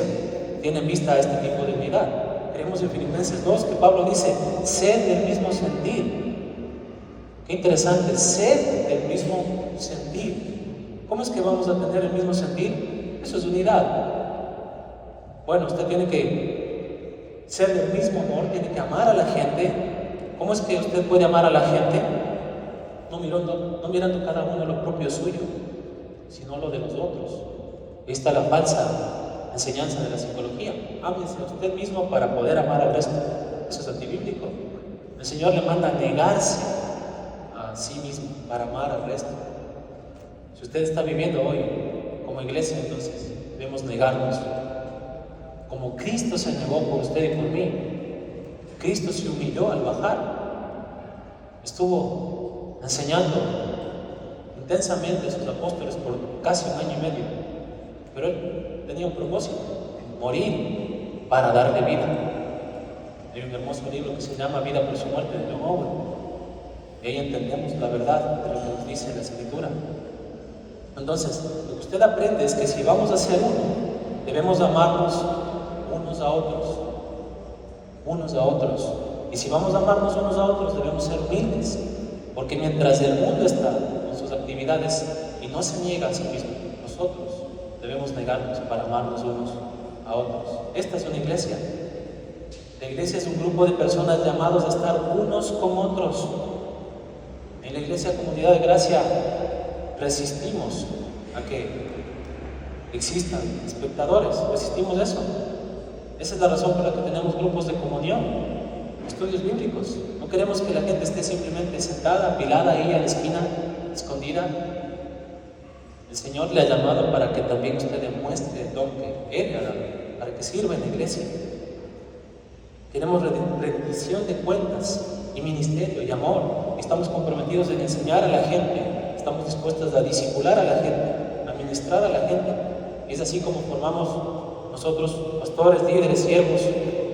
S1: tiene en vista este tipo de unidad. Creemos en Filipenses 2 que Pablo dice, sed del mismo sentir. Qué interesante, sed del mismo sentir. ¿Cómo es que vamos a tener el mismo sentir? Eso es unidad. Bueno, usted tiene que ser del mismo amor, tiene que amar a la gente. ¿Cómo es que usted puede amar a la gente? No mirando cada uno lo propio suyo, sino lo de los otros. Ahí está la falsa enseñanza de la psicología. Ámese a usted mismo para poder amar al resto. Eso es antibíblico. El Señor le manda a negarse a sí mismo para amar al resto. Si usted está viviendo hoy como iglesia, entonces debemos negarnos. Como Cristo se negó por usted y por mí. Cristo se humilló al bajar. Estuvo enseñando intensamente a sus apóstoles por casi un año y medio. Pero Él tenía un propósito, morir para darle vida. Hay un hermoso libro que se llama Vida por su muerte, de John Owen. Y ahí entendemos la verdad de lo que nos dice la Escritura. Entonces, lo que usted aprende es que si vamos a ser uno, debemos amarnos unos a otros. Y si vamos a amarnos unos a otros, debemos ser humildes. Porque mientras el mundo está con sus actividades y no se niega a sí mismo, nosotros debemos negarnos para amarnos unos a otros. Esta es una iglesia. La iglesia es un grupo de personas llamados a estar unos con otros. En la iglesia Comunidad de Gracia resistimos a que existan espectadores, resistimos eso. Esa es la razón por la que tenemos grupos de comunión, estudios bíblicos. No queremos que la gente esté simplemente sentada, apilada ahí a la esquina, escondida. El Señor le ha llamado para que también usted demuestre el don que Él le ha dado, para que sirva en la iglesia. Queremos rendición de cuentas y ministerio y amor. Estamos comprometidos en enseñar a la gente. Estamos dispuestos a discipular a la gente, a ministrar a la gente. Y es así como formamos nosotros, pastores, líderes, siervos,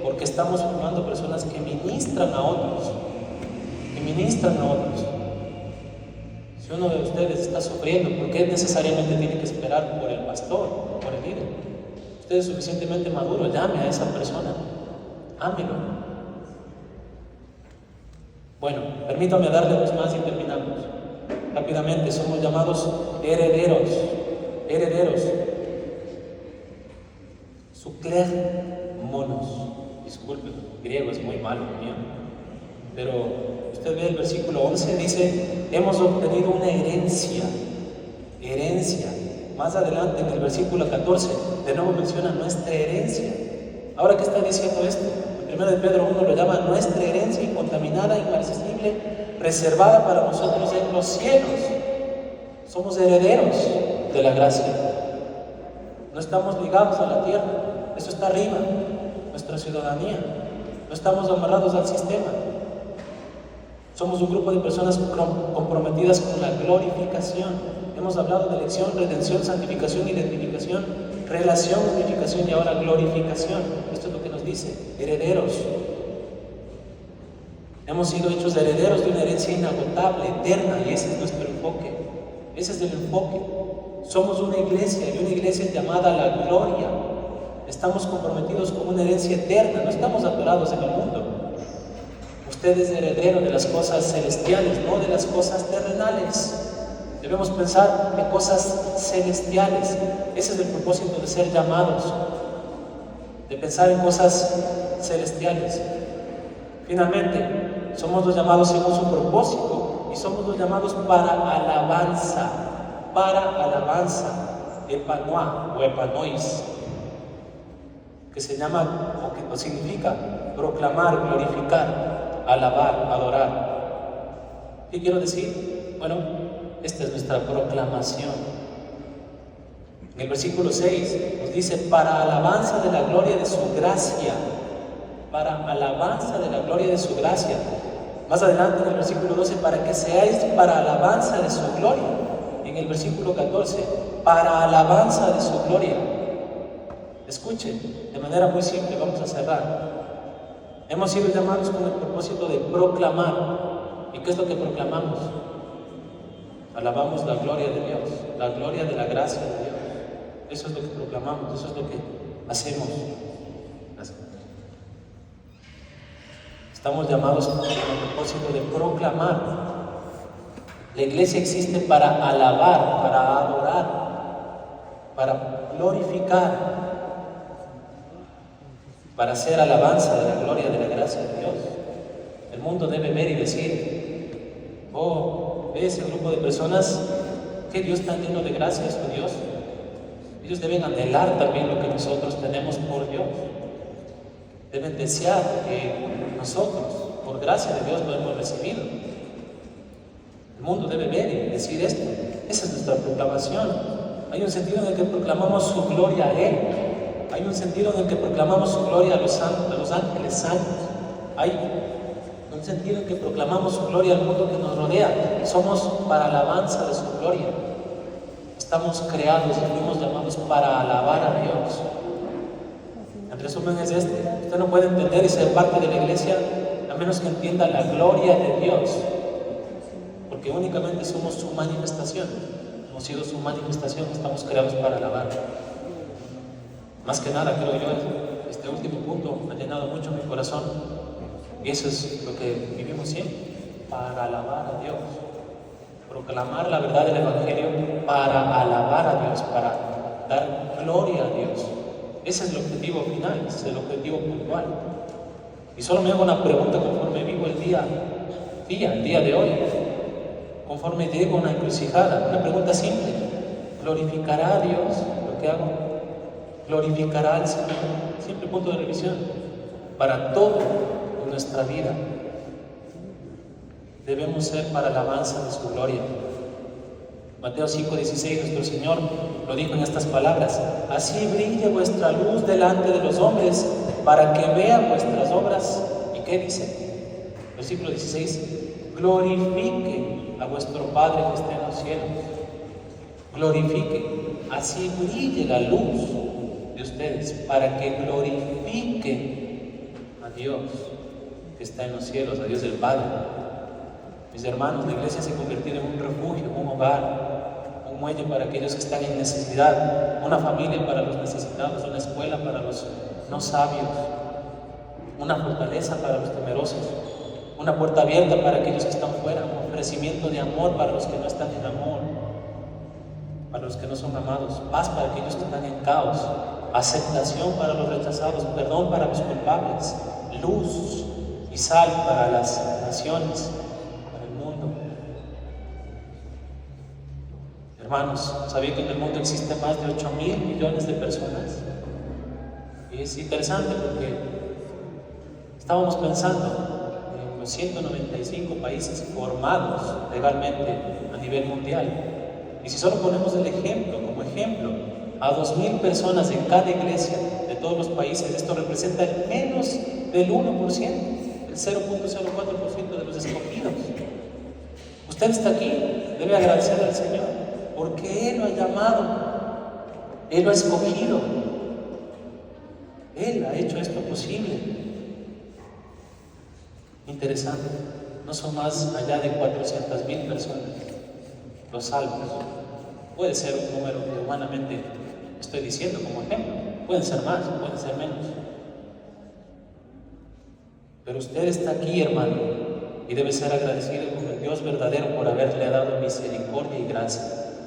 S1: porque estamos formando personas que ministran a otros. Si uno de ustedes está sufriendo, ¿por qué necesariamente tiene que esperar por el pastor, por el líder? Usted es suficientemente maduro, llame a esa persona, ámelo. Bueno, permítame darle dos más y terminamos. Rápidamente, somos llamados herederos. Suklermonos. Disculpen, griego es muy malo mío. Pero usted ve el versículo 11, dice, hemos obtenido una herencia. Más adelante en el versículo 14, de nuevo menciona nuestra herencia. Ahora, ¿qué está diciendo esto? En 1 de Pedro 1 lo llama nuestra herencia incontaminada, inmarcesible, reservada para nosotros en los cielos. Somos herederos de la gracia. No estamos ligados a la tierra, eso está arriba, nuestra ciudadanía. No estamos amarrados al sistema. Somos un grupo de personas comprometidas con la glorificación. Hemos hablado de elección, redención, santificación, identificación, relación, unificación y ahora glorificación. Esto es lo que nos dice, herederos. Hemos sido hechos herederos de una herencia inagotable, eterna, y ese es nuestro enfoque. Ese es el enfoque. Somos una iglesia y una iglesia llamada a la gloria. Estamos comprometidos con una herencia eterna, no estamos atorados en el mundo. Usted es heredero de las cosas celestiales, no de las cosas terrenales. Debemos pensar en cosas celestiales. Ese es el propósito de ser llamados, de pensar en cosas celestiales. Finalmente, somos los llamados según su propósito y somos los llamados para alabanza, epanoa o epanois, que se llama o significa proclamar, glorificar, alabar, adorar. ¿Qué quiero decir? Bueno, esta es nuestra proclamación. En el versículo 6 nos dice, para alabanza de la gloria de su gracia, para alabanza de la gloria de su gracia. Más adelante en el versículo 12, para que seáis para alabanza de su gloria. Y en el versículo 14, para alabanza de su gloria. Escuchen, de manera muy simple, vamos a cerrar. Hemos sido llamados con el propósito de proclamar. ¿Y qué es lo que proclamamos? Alabamos la gloria de Dios, la gloria de la gracia de Dios. Eso es lo que proclamamos, eso es lo que hacemos. Estamos llamados con el propósito de proclamar. La iglesia existe para alabar, para adorar, para glorificar, para hacer alabanza de la gloria de la gracia de Dios. El mundo debe ver y decir, oh, ve ese grupo de personas que Dios está lleno de gracia, su Dios. Ellos deben anhelar también lo que nosotros tenemos por Dios. Deben desear que nosotros, por gracia de Dios, lo hemos recibido. El mundo debe ver y decir esto. Esa es nuestra proclamación. Hay un sentido en el que proclamamos su gloria a Él. Hay un sentido en el que proclamamos su gloria a los santos, a los ángeles santos. Hay un sentido en que proclamamos su gloria al mundo que nos rodea. Somos para alabanza de su gloria. Estamos creados y fuimos llamados para alabar a Dios. El resumen es este: usted no puede entender y ser parte de la iglesia a menos que entienda la gloria de Dios, porque únicamente somos su manifestación. Hemos sido su manifestación, estamos creados para alabar. Más que nada, creo yo, este último punto ha llenado mucho mi corazón, y eso es lo que vivimos siempre, para alabar a Dios, proclamar la verdad del Evangelio, para alabar a Dios, para dar gloria a Dios. Ese es el objetivo final, ese es el objetivo puntual. Y solo me hago una pregunta conforme vivo el día de hoy, conforme llego a una encrucijada, una pregunta simple: ¿glorificará a Dios lo que hago? ¿Glorificará al Señor? Simple punto de revisión para todo en nuestra vida. Debemos ser para alabanza de su gloria. Mateo 5:16, nuestro Señor lo dijo en estas palabras: así brille vuestra luz delante de los hombres, para que vean vuestras obras. ¿Y qué dice? Versículo 16: glorifique a vuestro Padre que está en los cielos. Glorifique, así brille la luz de ustedes, para que glorifiquen a Dios que está en los cielos, a Dios el Padre. Mis hermanos, la iglesia se ha convertido en un refugio, un hogar, un muelle para aquellos que están en necesidad, una familia para los necesitados, una escuela para los no sabios, una fortaleza para los temerosos, una puerta abierta para aquellos que están fuera, un ofrecimiento de amor para los que no están en amor, para los que no son amados, paz para aquellos que están en caos, aceptación para los rechazados, perdón para los culpables, luz y sal para las naciones. Hermanos, ¿sabían que en el mundo existen más de 8.000 millones de personas? Y es interesante porque estábamos pensando en los 195 países formados legalmente a nivel mundial. Y si solo ponemos el ejemplo, como ejemplo, a 2.000 personas en cada iglesia de todos los países, esto representa el menos del 1%, el 0.04% de los escogidos. Usted está aquí, debe agradecer al Señor, porque Él lo ha llamado, Él lo ha escogido, Él ha hecho esto posible. Interesante, no son más allá de 400.000 personas los salvos. Puede ser un número que humanamente estoy diciendo como ejemplo, pueden ser más, pueden ser menos. Pero usted está aquí, hermano, y debe ser agradecido con el Dios verdadero por haberle dado misericordia y gracia,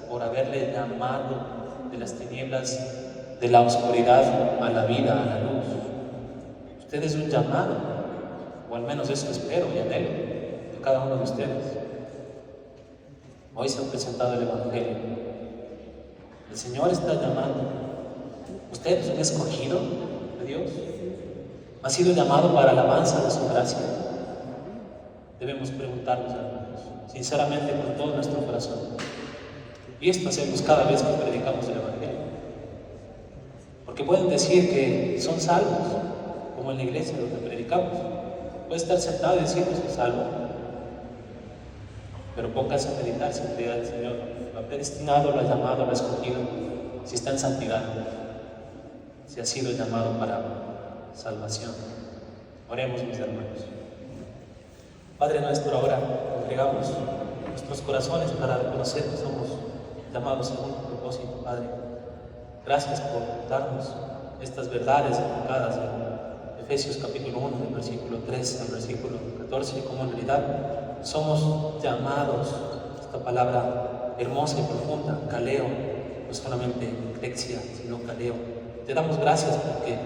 S1: por haberle llamado de las tinieblas, de la oscuridad a la vida, a la luz. Usted es un llamado, o al menos eso espero y anhelo de cada uno de ustedes. Hoy se ha presentado el Evangelio. El Señor está llamando. ¿Usted es un escogido de Dios? ¿Ha sido llamado para alabanza de su gracia? Debemos preguntarnos, hermanos, sinceramente con todo nuestro corazón. Y esto hacemos cada vez que predicamos el Evangelio. Porque pueden decir que son salvos, como en la iglesia donde predicamos. Puede estar sentado y decir que soy salvo, pero póngase a meditar si cree al Señor. Lo ha predestinado, lo ha llamado, lo ha escogido. Si está en santidad, si ha sido llamado para salvación. Oremos, mis hermanos. Padre nuestro, ahora congregamos nuestros corazones para reconocer que somos llamados según tu propósito, Padre. Gracias por darnos estas verdades enfocadas en Efesios capítulo 1, del versículo 3 al versículo 14, como en realidad somos llamados, esta palabra hermosa y profunda, kaleo, no solamente lexia, sino kaleo. Te damos gracias porque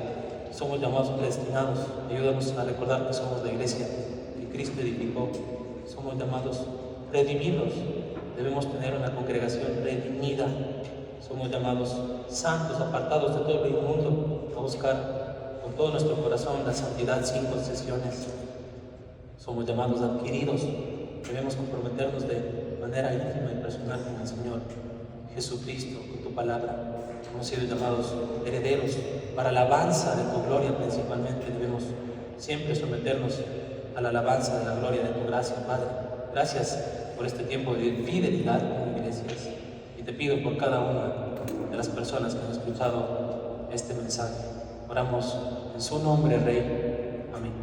S1: somos llamados predestinados. Ayúdanos a recordar que somos la iglesia que Cristo edificó. Somos llamados redimidos. Debemos tener una congregación redimida. Somos llamados santos, apartados de todo lo inmundo, a buscar con todo nuestro corazón la santidad sin concesiones. Somos llamados adquiridos. Debemos comprometernos de manera íntima y personal con el Señor Jesucristo, con tu palabra. Hemos sido llamados herederos para la alabanza de tu gloria principalmente. Debemos siempre someternos a la alabanza de la gloria de tu gracia, Padre. Gracias por este tiempo de fidelidad en iglesias. Y te pido por cada una de las personas que han escuchado este mensaje. Oramos en su nombre, Rey. Amén.